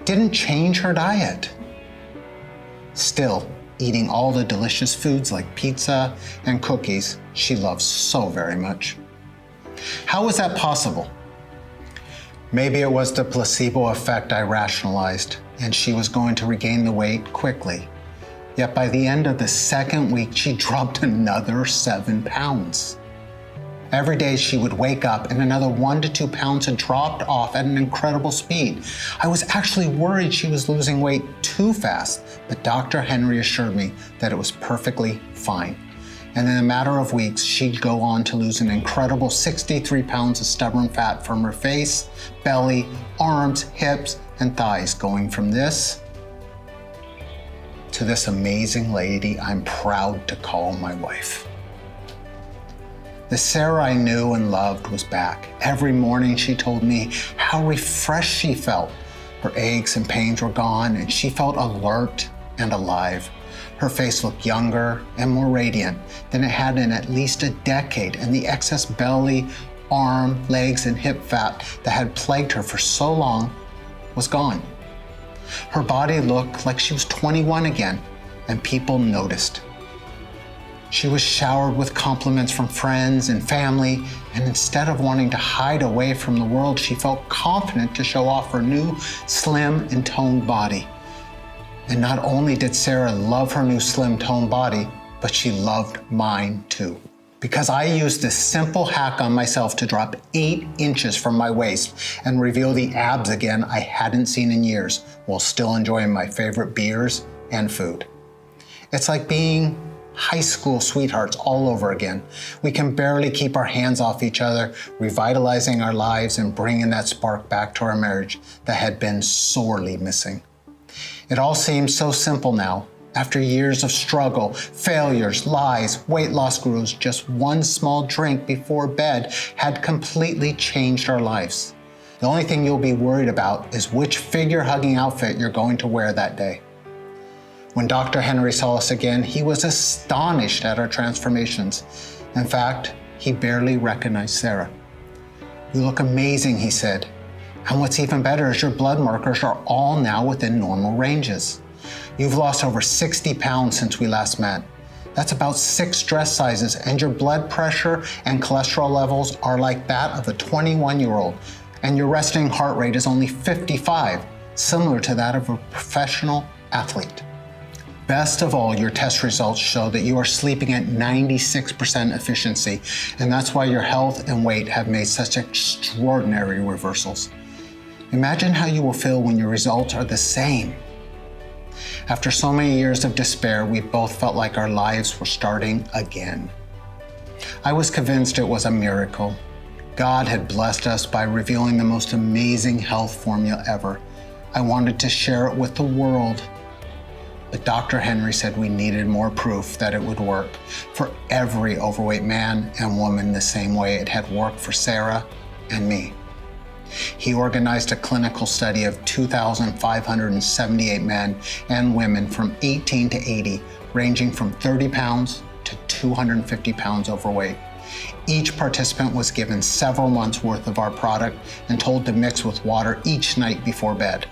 Didn't change her diet. Still, eating all the delicious foods like pizza and cookies she loves so very much. How was that possible? Maybe it was the placebo effect I rationalized, and she was going to regain the weight quickly. Yet by the end of the second week, she dropped another 7 pounds. Every day she would wake up and another 1 to 2 pounds had dropped off at an incredible speed. I was actually worried she was losing weight too fast, but Dr. Henry assured me that it was perfectly fine. And in a matter of weeks, she'd go on to lose an incredible 63 pounds of stubborn fat from her face, belly, arms, hips, and thighs, going from this to this amazing lady I'm proud to call my wife. The Sarah I knew and loved was back. Every morning she told me how refreshed she felt. Her aches and pains were gone and she felt alert and alive. Her face looked younger and more radiant than it had in at least a decade, and the excess belly, arm, legs, and hip fat that had plagued her for so long was gone. Her body looked like she was 21 again, and people noticed. She was showered with compliments from friends and family, and instead of wanting to hide away from the world, she felt confident to show off her new, slim and toned body. And not only did Sarah love her new slim toned body, but she loved mine too. because I used this simple hack on myself to drop 8 inches from my waist and reveal the abs again I hadn't seen in years while still enjoying my favorite beers and food. It's like being high school sweethearts all over again. We can barely keep our hands off each other, revitalizing our lives and bringing that spark back to our marriage that had been sorely missing. It all seems so simple now. After years of struggle, failures, lies, weight loss gurus, just one small drink before bed had completely changed our lives. The only thing you'll be worried about is which figure-hugging outfit you're going to wear that day. When Dr. Henry saw us again, he was astonished at our transformations. In fact, he barely recognized Sarah. "You look amazing," he said. "And what's even better is your blood markers are all now within normal ranges. You've lost over 60 pounds since we last met. That's about 6 dress sizes, and your blood pressure and cholesterol levels are like that of a 21-year-old, and your resting heart rate is only 55, similar to that of a professional athlete. Best of all, your test results show that you are sleeping at 96% efficiency, and that's why your health and weight have made such extraordinary reversals. Imagine how you will feel when your results are the same." After so many years of despair, we both felt like our lives were starting again. I was convinced it was a miracle. God had blessed us by revealing the most amazing health formula ever. I wanted to share it with the world. But Dr. Henry said we needed more proof that it would work for every overweight man and woman the same way it had worked for Sarah and me. He organized a clinical study of 2,578 men and women from 18 to 80, ranging from 30 pounds to 250 pounds overweight. Each participant was given several months' worth of our product and told to mix with water each night before bed.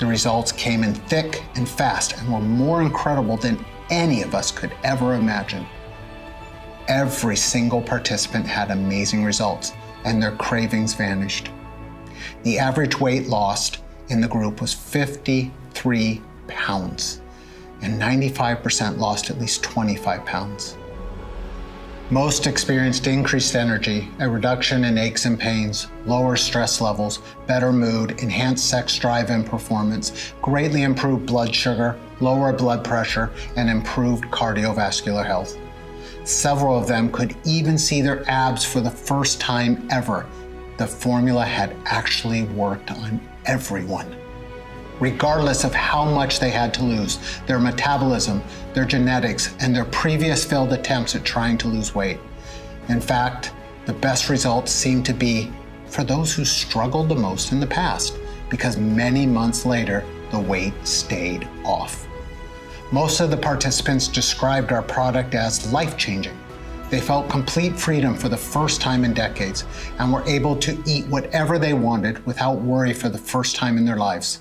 The results came in thick and fast and were more incredible than any of us could ever imagine. Every single participant had amazing results, and their cravings vanished. The average weight lost in the group was 53 pounds, and 95% lost at least 25 pounds. Most experienced increased energy, a reduction in aches and pains, lower stress levels, better mood, enhanced sex drive and performance, greatly improved blood sugar, lower blood pressure, and improved cardiovascular health. Several of them could even see their abs for the first time ever. The formula had actually worked on everyone. Regardless of how much they had to lose, their metabolism, their genetics, and their previous failed attempts at trying to lose weight. In fact, the best results seemed to be for those who struggled the most in the past, because many months later, the weight stayed off. Most of the participants described our product as life-changing. They felt complete freedom for the first time in decades and were able to eat whatever they wanted without worry for the first time in their lives.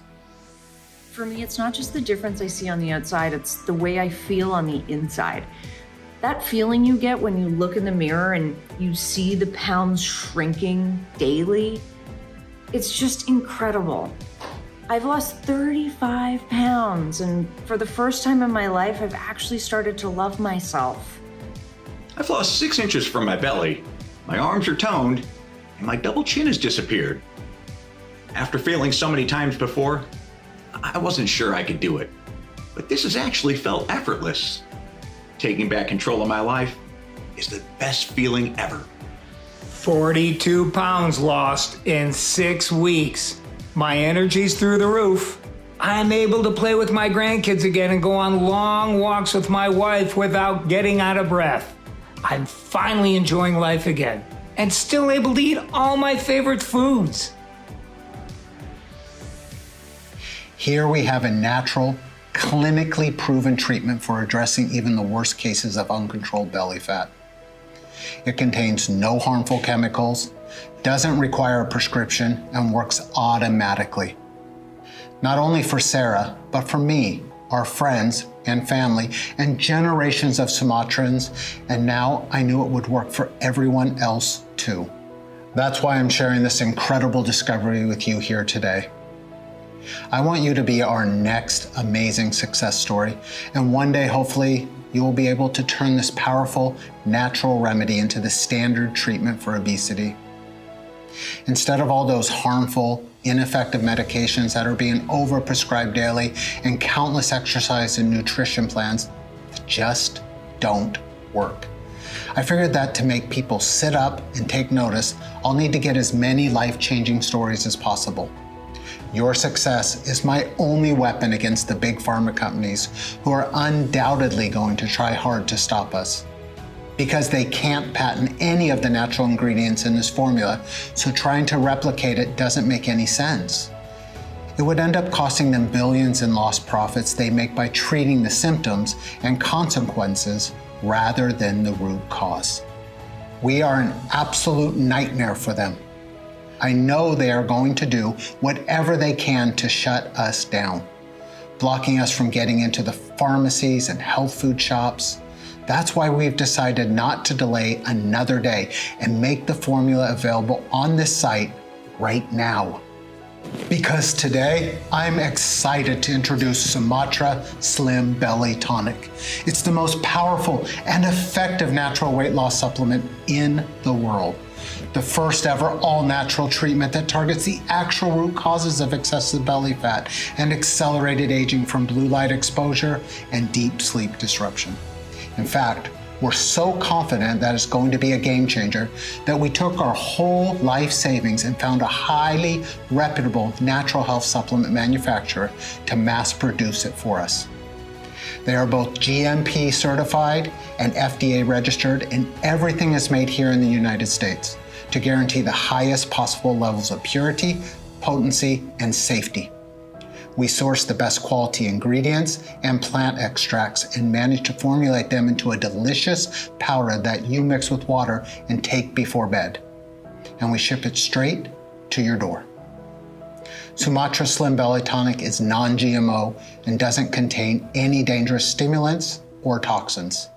For me, it's not just the difference I see on the outside, it's the way I feel on the inside. That feeling you get when you look in the mirror and you see the pounds shrinking daily, it's just incredible. I've lost 35 pounds, and for the first time in my life, I've actually started to love myself. I've lost 6 inches from my belly, my arms are toned, and my double chin has disappeared. After failing so many times before, I wasn't sure I could do it, but this has actually felt effortless. Taking back control of my life is the best feeling ever. 42 pounds lost in 6 weeks. My energy's through the roof. I'm able to play with my grandkids again and go on long walks with my wife without getting out of breath. I'm finally enjoying life again and still able to eat all my favorite foods. Here we have a natural, clinically proven treatment for addressing even the worst cases of uncontrolled belly fat. It contains no harmful chemicals, doesn't require a prescription, and works automatically. Not only for Sarah, but for me, our friends and family, and generations of Sumatrans, and now I knew it would work for everyone else too. That's why I'm sharing this incredible discovery with you here today. I want you to be our next amazing success story, and one day, hopefully, you will be able to turn this powerful natural remedy into the standard treatment for obesity. Instead of all those harmful, ineffective medications that are being overprescribed daily and countless exercise and nutrition plans that just don't work. I figured that to make people sit up and take notice, I'll need to get as many life-changing stories as possible. Your success is my only weapon against the big pharma companies who are undoubtedly going to try hard to stop us. Because they can't patent any of the natural ingredients in this formula, so trying to replicate it doesn't make any sense. It would end up costing them billions in lost profits they make by treating the symptoms and consequences rather than the root cause. We are an absolute nightmare for them. I know they are going to do whatever they can to shut us down, blocking us from getting into the pharmacies and health food shops. That's why we've decided not to delay another day and make the formula available on this site right now. Because today, I'm excited to introduce Sumatra Slim Belly Tonic. It's the most powerful and effective natural weight loss supplement in the world. The first ever all-natural treatment that targets the actual root causes of excessive belly fat and accelerated aging from blue light exposure and deep sleep disruption. In fact, we're so confident that it's going to be a game changer that we took our whole life savings and found a highly reputable natural health supplement manufacturer to mass produce it for us. They are both GMP certified and FDA registered, and everything is made here in the United States to guarantee the highest possible levels of purity, potency, and safety. We source the best quality ingredients and plant extracts and manage to formulate them into a delicious powder that you mix with water and take before bed. And we ship it straight to your door. Sumatra Slim Belly Tonic is non-GMO and doesn't contain any dangerous stimulants or toxins.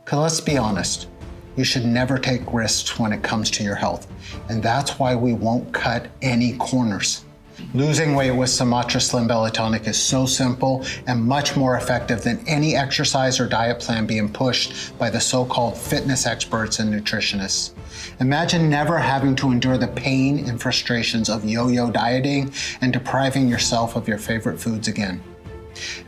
'Cause let's be honest, you should never take risks when it comes to your health, and that's why we won't cut any corners. Losing weight with Sumatra Slim Belly Tonic is so simple and much more effective than any exercise or diet plan being pushed by the so-called fitness experts and nutritionists. Imagine never having to endure the pain and frustrations of yo-yo dieting and depriving yourself of your favorite foods again.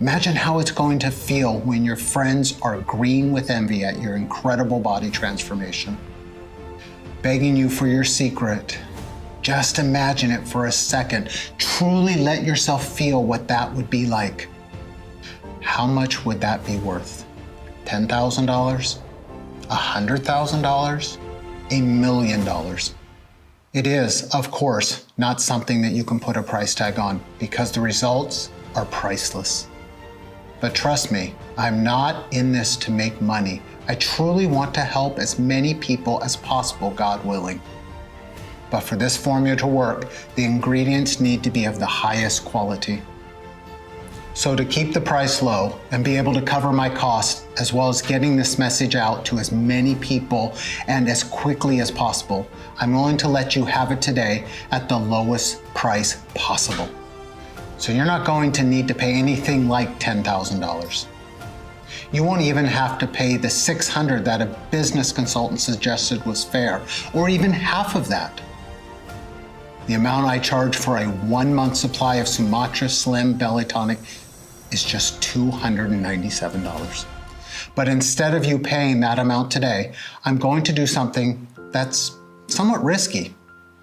Imagine how it's going to feel when your friends are green with envy at your incredible body transformation. Begging you for your secret. Just imagine it for a second. Truly let yourself feel what that would be like. How much would that be worth? $10,000? $100,000? $1 million? It is, of course, not something that you can put a price tag on because the results are priceless. But trust me, I'm not in this to make money. I truly want to help as many people as possible, God willing. But for this formula to work, the ingredients need to be of the highest quality. So to keep the price low and be able to cover my costs, as well as getting this message out to as many people and as quickly as possible, I'm willing to let you have it today at the lowest price possible. So you're not going to need to pay anything like $10,000. You won't even have to pay the $600 that a business consultant suggested was fair, or even half of that. The amount I charge for a 1-month supply of Sumatra Slim Belly Tonic is just $297. But instead of you paying that amount today, I'm going to do something that's somewhat risky.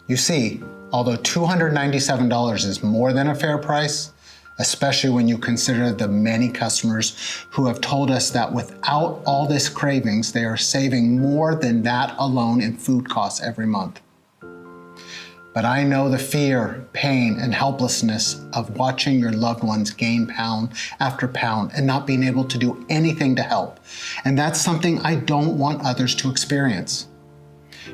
You see, although $297 is more than a fair price, especially when you consider the many customers who have told us that without all this cravings, they are saving more than that alone in food costs every month. But I know the fear, pain, and helplessness of watching your loved ones gain pound after pound and not being able to do anything to help. And that's something I don't want others to experience.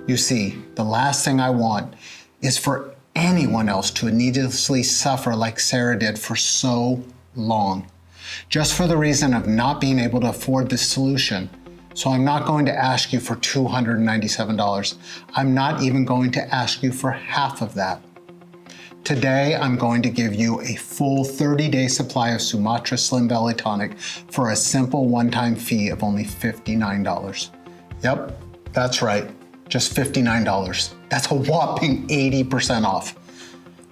You see, the last thing I want is for anyone else to needlessly suffer like Sarah did for so long, just for the reason of not being able to afford this solution. So I'm not going to ask you for $297. I'm not even going to ask you for half of that. Today, I'm going to give you a full 30-day supply of Sumatra Slim Belly Tonic for a simple one-time fee of only $59. Yep, that's right, just $59. That's a whopping 80% off.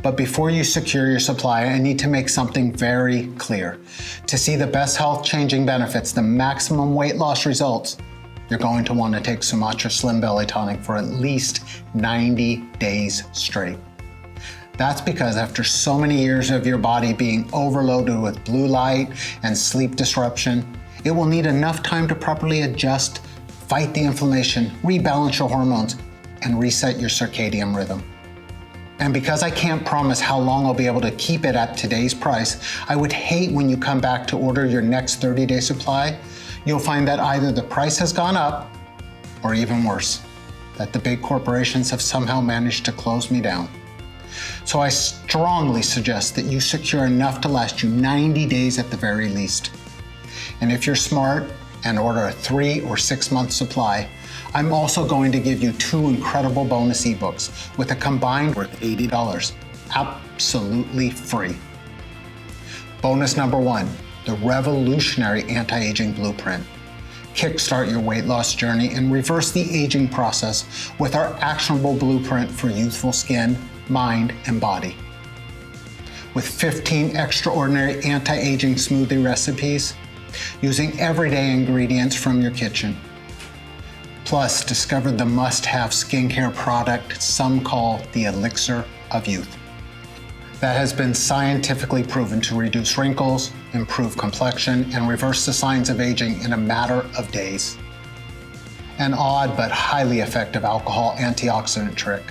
But before you secure your supply, I need to make something very clear. To see the best health-changing benefits, the maximum weight loss results, you're going to want to take Sumatra Slim Belly Tonic for at least 90 days straight. That's because after so many years of your body being overloaded with blue light and sleep disruption, it will need enough time to properly adjust, fight the inflammation, rebalance your hormones, and reset your circadian rhythm. And because I can't promise how long I'll be able to keep it at today's price, I would hate when you come back to order your next 30-day supply, you'll find that either the price has gone up, or even worse, that the big corporations have somehow managed to close me down. So I strongly suggest that you secure enough to last you 90 days at the very least. And if you're smart and order a 3 or 6 month supply, I'm also going to give you 2 incredible bonus ebooks with a combined worth $80, absolutely free. Bonus number 1, the revolutionary anti-aging blueprint. Kickstart your weight loss journey and reverse the aging process with our actionable blueprint for youthful skin, mind, and body. With 15 extraordinary anti-aging smoothie recipes, using everyday ingredients from your kitchen. Plus, discover the must-have skincare product some call the elixir of youth. That has been scientifically proven to reduce wrinkles, improve complexion, and reverse the signs of aging in a matter of days. An odd but highly effective alcohol antioxidant trick.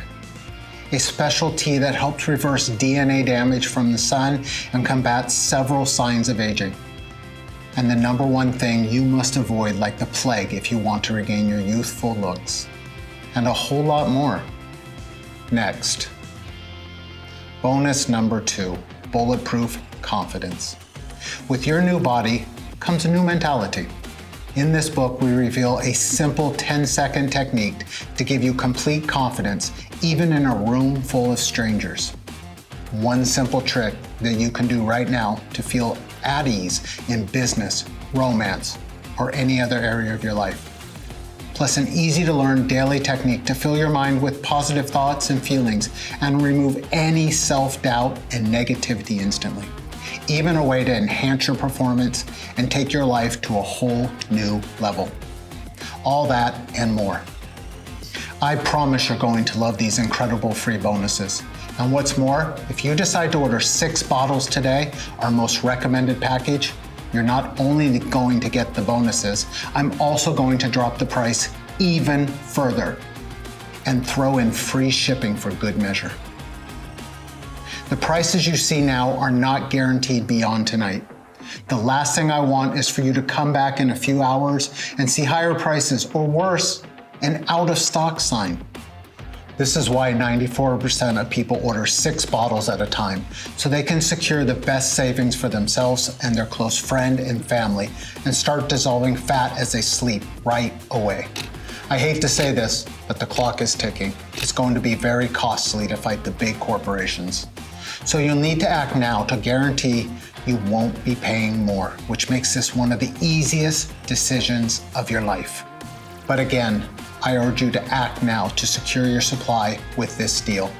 A special tea that helps reverse DNA damage from the sun and combats several signs of aging. And the number one thing you must avoid like the plague if you want to regain your youthful looks. And a whole lot more. Next. Bonus number 2, bulletproof confidence. With your new body comes a new mentality. In this book, we reveal a simple 10-second technique to give you complete confidence, even in a room full of strangers. One simple trick that you can do right now to feel at ease in business, romance, or any other area of your life. Plus an easy-to-learn daily technique to fill your mind with positive thoughts and feelings and remove any self-doubt and negativity instantly. Even a way to enhance your performance and take your life to a whole new level. All that and more. I promise you're going to love these incredible free bonuses. And what's more, if you decide to order 6 bottles today, our most recommended package, you're not only going to get the bonuses, I'm also going to drop the price even further and throw in free shipping for good measure. The prices you see now are not guaranteed beyond tonight. The last thing I want is for you to come back in a few hours and see higher prices, or worse, an out of stock sign. This is why 94% of people order 6 bottles at a time, so they can secure the best savings for themselves and their close friend and family and start dissolving fat as they sleep right away. I hate to say this, but the clock is ticking. It's going to be very costly to fight the big corporations. So you'll need to act now to guarantee you won't be paying more, which makes this one of the easiest decisions of your life. But again, I urge you to act now to secure your supply with this deal.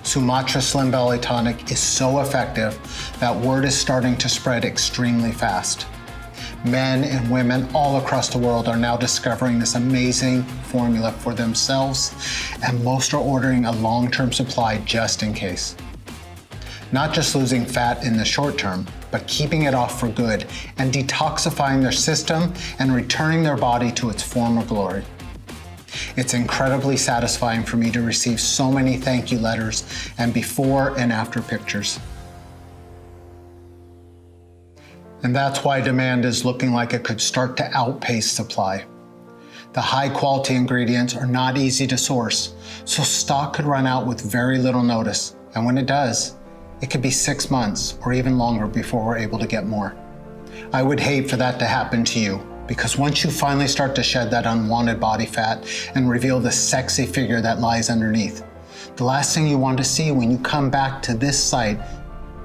Sumatra Slim Belly Tonic is so effective that word is starting to spread extremely fast. Men and women all across the world are now discovering this amazing formula for themselves, and most are ordering a long-term supply just in case. Not just losing fat in the short term, but keeping it off for good and detoxifying their system and returning their body to its former glory. It's incredibly satisfying for me to receive so many thank you letters and before and after pictures. And that's why demand is looking like it could start to outpace supply. The high quality ingredients are not easy to source, so stock could run out with very little notice. And when it does, it could be 6 months or even longer before we're able to get more. I would hate for that to happen to you, because once you finally start to shed that unwanted body fat and reveal the sexy figure that lies underneath, The last thing you want to see when you come back to this site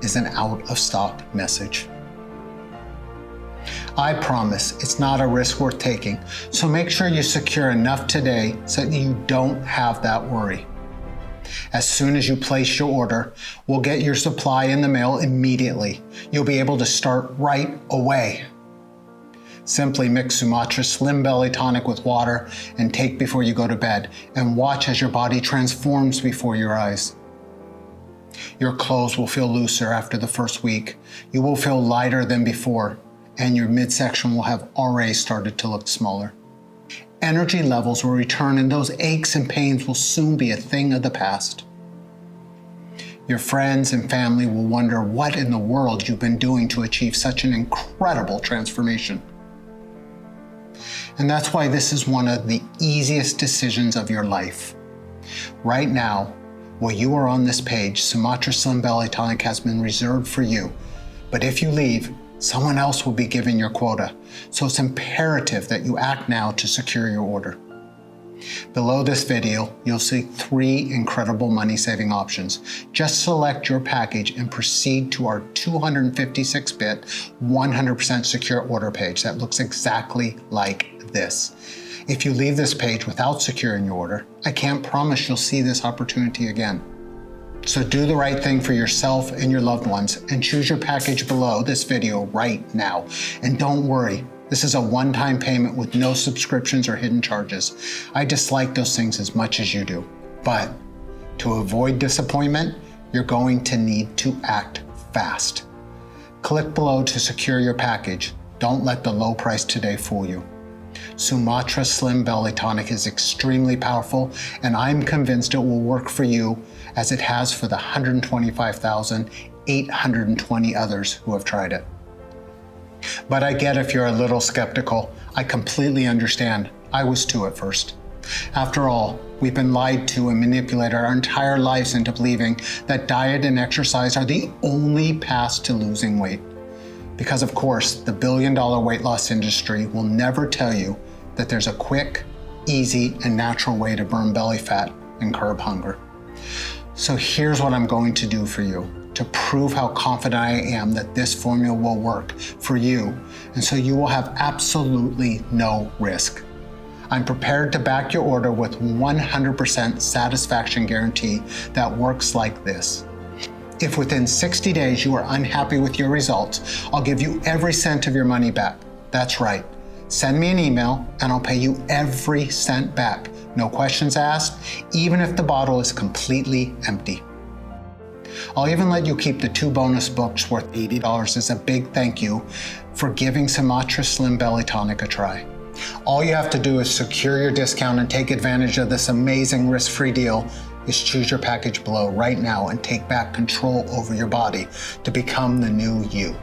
is an out of stock message. I promise it's not a risk worth taking, so make sure you secure enough today so that you don't have that worry. As soon as you place your order, we'll get your supply in the mail immediately. You'll be able to start right away. Simply mix Sumatra Slim Belly Tonic with water and take before you go to bed, and watch as your body transforms before your eyes. Your clothes will feel looser after the first week. You will feel lighter than before, and your midsection will have already started to look smaller. Energy levels will return, and those aches and pains will soon be a thing of the past. Your friends and family will wonder what in the world you've been doing to achieve such an incredible transformation. And that's why this is one of the easiest decisions of your life. Right now, while you are on this page, Sumatra Slim Belly Tonic has been reserved for you. But if you leave, someone else will be given your quota. So it's imperative that you act now to secure your order. Below this video, you'll see 3 incredible money-saving options. Just select your package and proceed to our 256-bit, 100% secure order page that looks exactly like this. If you leave this page without securing your order, I can't promise you'll see this opportunity again. So do the right thing for yourself and your loved ones and choose your package below this video right now. And don't worry, this is a one-time payment with no subscriptions or hidden charges. I dislike those things as much as you do. But to avoid disappointment, you're going to need to act fast. Click below to secure your package. Don't let the low price today fool you. Sumatra Slim Belly Tonic is extremely powerful, and I'm convinced it will work for you as it has for the 125,820 others who have tried it. But I get if you're a little skeptical. I completely understand. I was too at first. After all, we've been lied to and manipulated our entire lives into believing that diet and exercise are the only paths to losing weight. Because of course, the billion-dollar weight loss industry will never tell you that there's a quick, easy, and natural way to burn belly fat and curb hunger. So here's what I'm going to do for you to prove how confident I am that this formula will work for you, and so you will have absolutely no risk. I'm prepared to back your order with 100% satisfaction guarantee that works like this. If within 60 days you are unhappy with your results, I'll give you every cent of your money back. That's right. Send me an email and I'll pay you every cent back. No questions asked, even if the bottle is completely empty. I'll even let you keep the 2 bonus books worth $80 as a big thank you for giving Sumatra Slim Belly Tonic a try. All you have to do is secure your discount and take advantage of this amazing risk-free deal. Is choose your package below right now and take back control over your body to become the new you.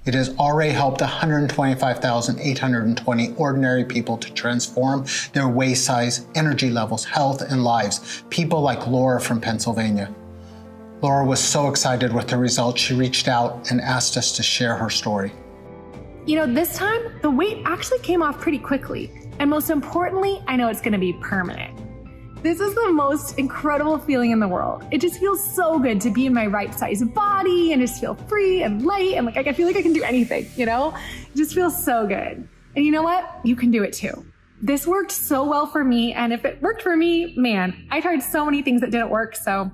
It has already helped 125,820 ordinary people to transform their waist size, energy levels, health, and lives. People like Laura from Pennsylvania. Laura was so excited with the results, she reached out and asked us to share her story. You know, this time, the weight actually came off pretty quickly. And most importantly, I know it's gonna be permanent. This is the most incredible feeling in the world. It just feels so good to be in my right size body and just feel free and light and like I feel like I can do anything, you know? It just feels so good. And you know what? You can do it too. This worked so well for me, and if it worked for me, man, I tried so many things that didn't work, so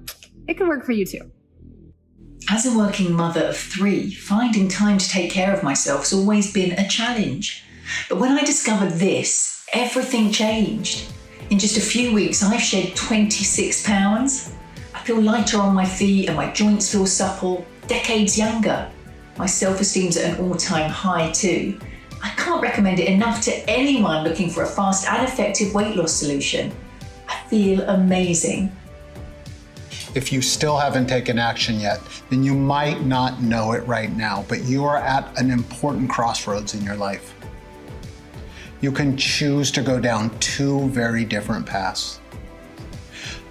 it can work for you too. As a working mother of 3, finding time to take care of myself has always been a challenge. But when I discovered this, everything changed. In just a few weeks, I've shed 26 pounds. I feel lighter on my feet and my joints feel supple, decades younger. My self-esteem's at an all-time high too. I can't recommend it enough to anyone looking for a fast and effective weight loss solution. I feel amazing. If you still haven't taken action yet, then you might not know it right now, but you are at an important crossroads in your life. You can choose to go down 2 very different paths.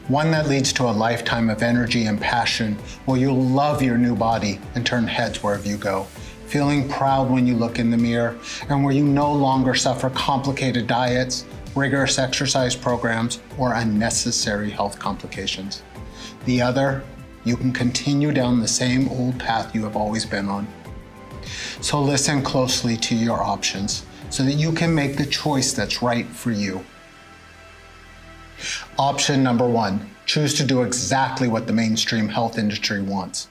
One that leads to a lifetime of energy and passion where you'll love your new body and turn heads wherever you go, feeling proud when you look in the mirror, and where you no longer suffer complicated diets rigorous exercise programs, or unnecessary health complications. The other, you can continue down the same old path you have always been on. So listen closely to your options so that you can make the choice that's right for you. Option number 1, choose to do exactly what the mainstream health industry wants.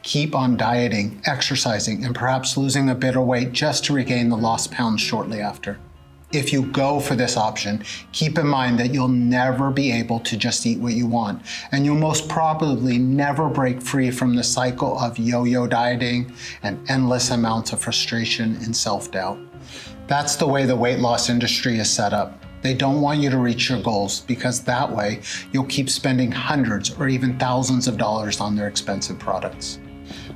Keep on dieting, exercising, and perhaps losing a bit of weight just to regain the lost pounds shortly after. If you go for this option, keep in mind that you'll never be able to just eat what you want, and you'll most probably never break free from the cycle of yo-yo dieting and endless amounts of frustration and self-doubt. That's the way the weight loss industry is set up. They don't want you to reach your goals because that way you'll keep spending hundreds or even thousands of dollars on their expensive products.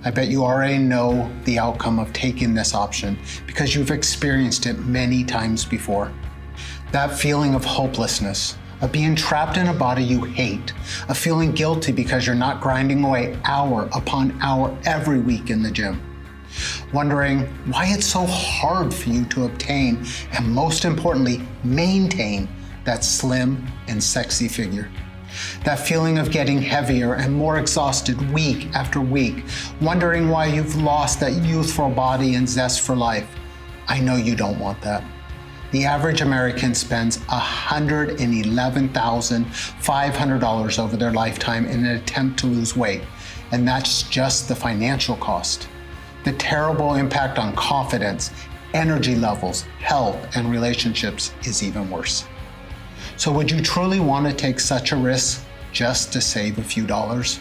I bet you already know the outcome of taking this option because you've experienced it many times before. That feeling of hopelessness, of being trapped in a body you hate, of feeling guilty because you're not grinding away hour upon hour every week in the gym. Wondering why it's so hard for you to obtain and, most importantly, maintain that slim and sexy figure. That feeling of getting heavier and more exhausted week after week, wondering why you've lost that youthful body and zest for life. I know you don't want that. The average American spends $111,500 over their lifetime in an attempt to lose weight, and that's just the financial cost. The terrible impact on confidence, energy levels, health, and relationships is even worse. So would you truly want to take such a risk just to save a few dollars?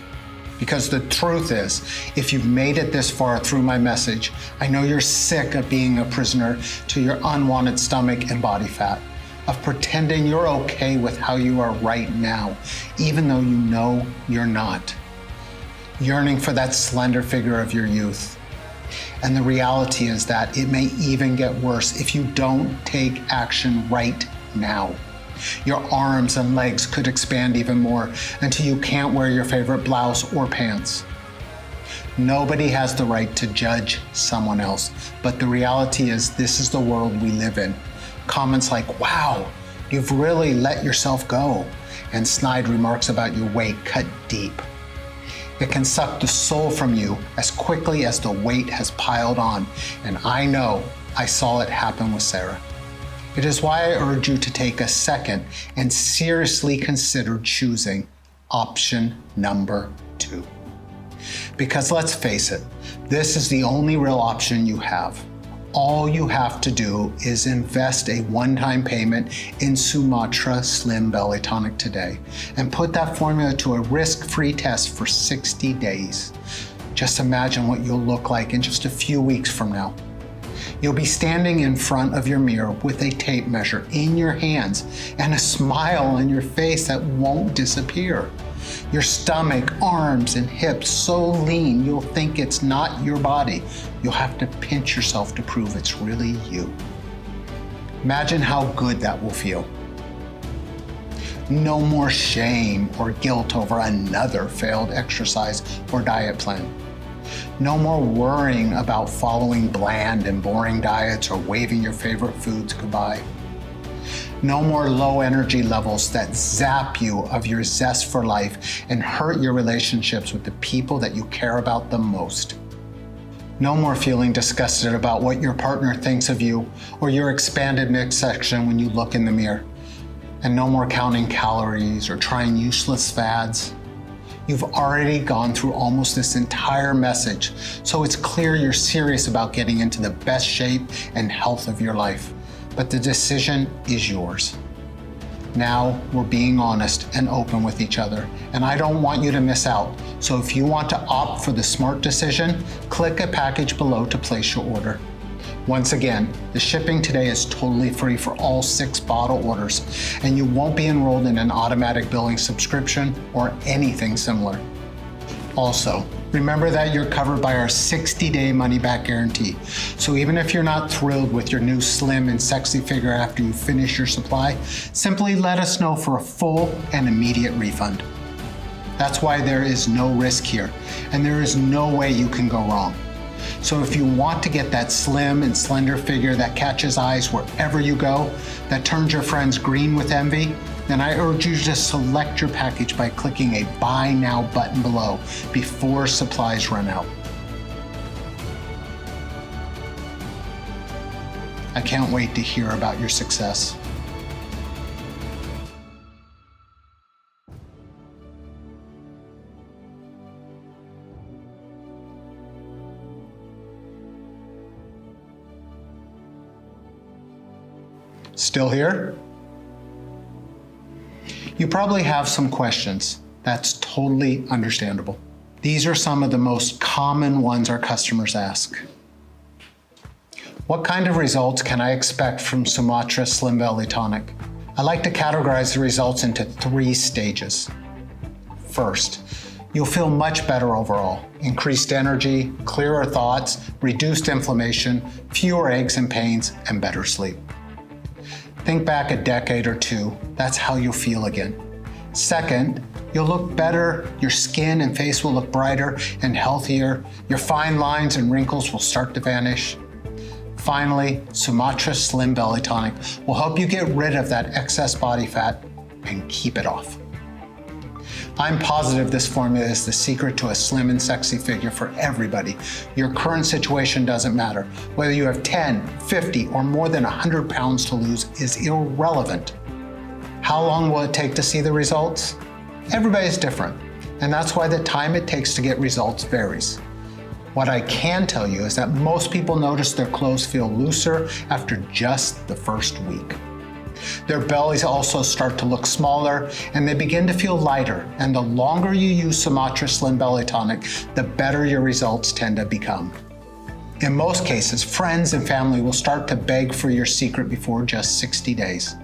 Because the truth is, if you've made it this far through my message, I know you're sick of being a prisoner to your unwanted stomach and body fat, of pretending you're okay with how you are right now, even though you know you're not. Yearning for that slender figure of your youth. And the reality is that it may even get worse if you don't take action right now. Your arms and legs could expand even more until you can't wear your favorite blouse or pants. Nobody has the right to judge someone else, but the reality is this is the world we live in. Comments like, "Wow, you've really let yourself go," and snide remarks about your weight cut deep. It can suck the soul from you as quickly as the weight has piled on, and I know I saw it happen with Sarah. It is why I urge you to take a second and seriously consider choosing option number 2. Because let's face it, this is the only real option you have. All you have to do is invest a one-time payment in Sumatra Slim Belly Tonic today and put that formula to a risk-free test for 60 days. Just imagine what you'll look like in just a few weeks from now. You'll be standing in front of your mirror with a tape measure in your hands and a smile on your face that won't disappear. Your stomach, arms, and hips so lean you'll think it's not your body. You'll have to pinch yourself to prove it's really you. Imagine how good that will feel. No more shame or guilt over another failed exercise or diet plan. No more worrying about following bland and boring diets or waving your favorite foods goodbye. No more low energy levels that zap you of your zest for life and hurt your relationships with the people that you care about the most. No more feeling disgusted about what your partner thinks of you or your expanded midsection when you look in the mirror. And no more counting calories or trying useless fads. You've already gone through almost this entire message, so it's clear you're serious about getting into the best shape and health of your life. But the decision is yours. Now we're being honest and open with each other, and I don't want you to miss out. So if you want to opt for the smart decision, click a package below to place your order. Once again, the shipping today is totally free for all 6 bottle orders, and you won't be enrolled in an automatic billing subscription or anything similar. Also, remember that you're covered by our 60-day money-back guarantee. So even if you're not thrilled with your new slim and sexy figure after you finish your supply, simply let us know for a full and immediate refund. That's why there is no risk here, and there is no way you can go wrong. So if you want to get that slim and slender figure that catches eyes wherever you go, that turns your friends green with envy, then I urge you to select your package by clicking a Buy Now button below before supplies run out. I can't wait to hear about your success. Still here? You probably have some questions. That's totally understandable. These are some of the most common ones our customers ask. What kind of results can I expect from Sumatra Slim Belly Tonic? I like to categorize the results into 3 stages. First, you'll feel much better overall. Increased energy, clearer thoughts, reduced inflammation, fewer aches and pains, and better sleep. Think back a decade or 2, that's how you'll feel again. Second, you'll look better, your skin and face will look brighter and healthier, your fine lines and wrinkles will start to vanish. Finally, Sumatra Slim Belly Tonic will help you get rid of that excess body fat and keep it off. I'm positive this formula is the secret to a slim and sexy figure for everybody. Your current situation doesn't matter. Whether you have 10, 50, or more than 100 pounds to lose is irrelevant. How long will it take to see the results? Everybody's different, and that's why the time it takes to get results varies. What I can tell you is that most people notice their clothes feel looser after just the first week. Their bellies also start to look smaller and they begin to feel lighter, and the longer you use Sumatra Slim Belly Tonic, the better your results tend to become. In most cases, friends and family will start to beg for your secret before just 60 days.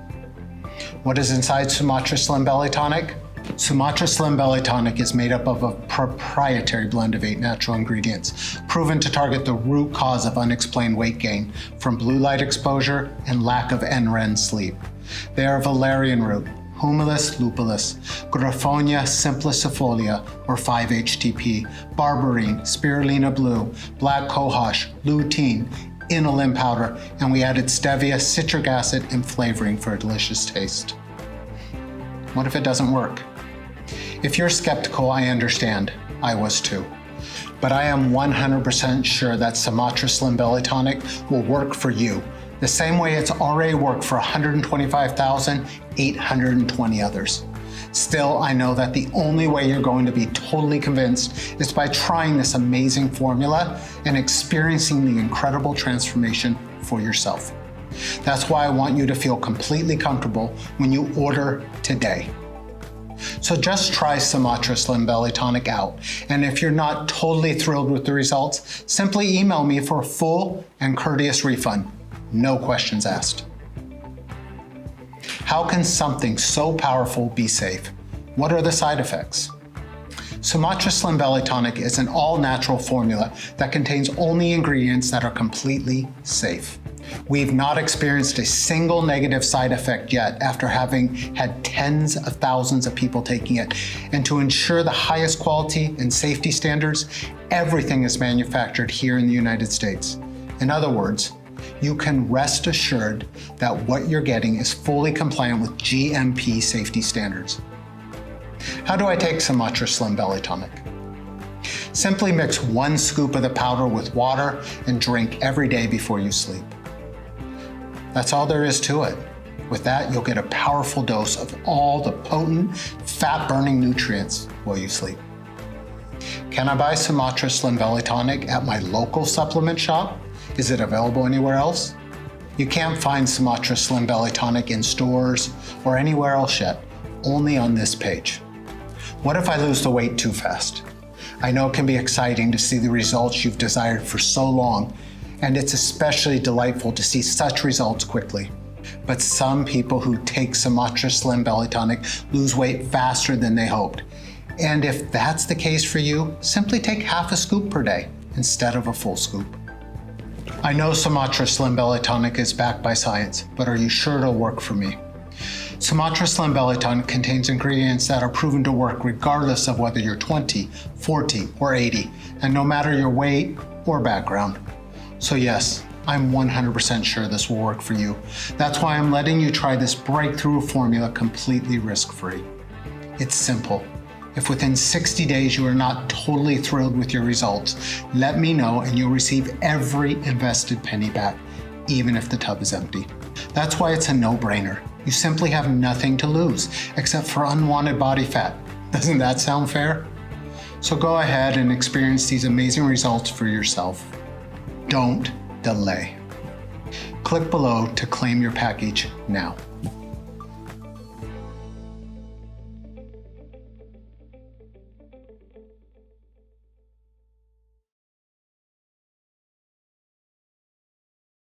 What is inside Sumatra Slim Belly Tonic? Sumatra Slim Belly Tonic is made up of a proprietary blend of 8 natural ingredients, proven to target the root cause of unexplained weight gain from blue light exposure and lack of NREM sleep. They are valerian root, Humulus lupulus, Graphonia simplicifolia or 5-HTP, berberine, spirulina blue, black cohosh, lutein, inulin powder, and we added stevia, citric acid, and flavoring for a delicious taste. What if it doesn't work? If you're skeptical, I understand. I was too. But I am 100% sure that Sumatra Slim Belly Tonic will work for you, the same way it's already worked for 125,820 others. Still, I know that the only way you're going to be totally convinced is by trying this amazing formula and experiencing the incredible transformation for yourself. That's why I want you to feel completely comfortable when you order today. So just try Sumatra Slim Belly Tonic out, and if you're not totally thrilled with the results, simply email me for a full and courteous refund. No questions asked. How can something so powerful be safe? What are the side effects? Sumatra Slim Belly Tonic is an all-natural formula that contains only ingredients that are completely safe. We've not experienced a single negative side effect yet after having had tens of thousands of people taking it. And to ensure the highest quality and safety standards, everything is manufactured here in the United States. In other words, you can rest assured that what you're getting is fully compliant with GMP safety standards. How do I take Sumatra Slim Belly Tonic? Simply mix 1 scoop of the powder with water and drink every day before you sleep. That's all there is to it. With that, you'll get a powerful dose of all the potent, fat-burning nutrients while you sleep. Can I buy Sumatra Slim Belly Tonic at my local supplement shop? Is it available anywhere else? You can't find Sumatra Slim Belly Tonic in stores or anywhere else yet, only on this page. What if I lose the weight too fast? I know it can be exciting to see the results you've desired for so long, and it's especially delightful to see such results quickly. But some people who take Sumatra Slim Belly Tonic lose weight faster than they hoped. And if that's the case for you, simply take half a scoop per day instead of a full scoop. I know Sumatra Slim Belly Tonic is backed by science, but are you sure it'll work for me? Sumatra Slim Belly Tonic contains ingredients that are proven to work regardless of whether you're 20, 40, or 80. And no matter your weight, or background. So yes, I'm 100% sure this will work for you. That's why I'm letting you try this breakthrough formula completely risk-free. It's simple. If within 60 days you are not totally thrilled with your results, let me know and you'll receive every invested penny back, even if the tub is empty. That's why it's a no-brainer. You simply have nothing to lose, except for unwanted body fat. Doesn't that sound fair? So go ahead and experience these amazing results for yourself. Don't delay. Click below to claim your package now.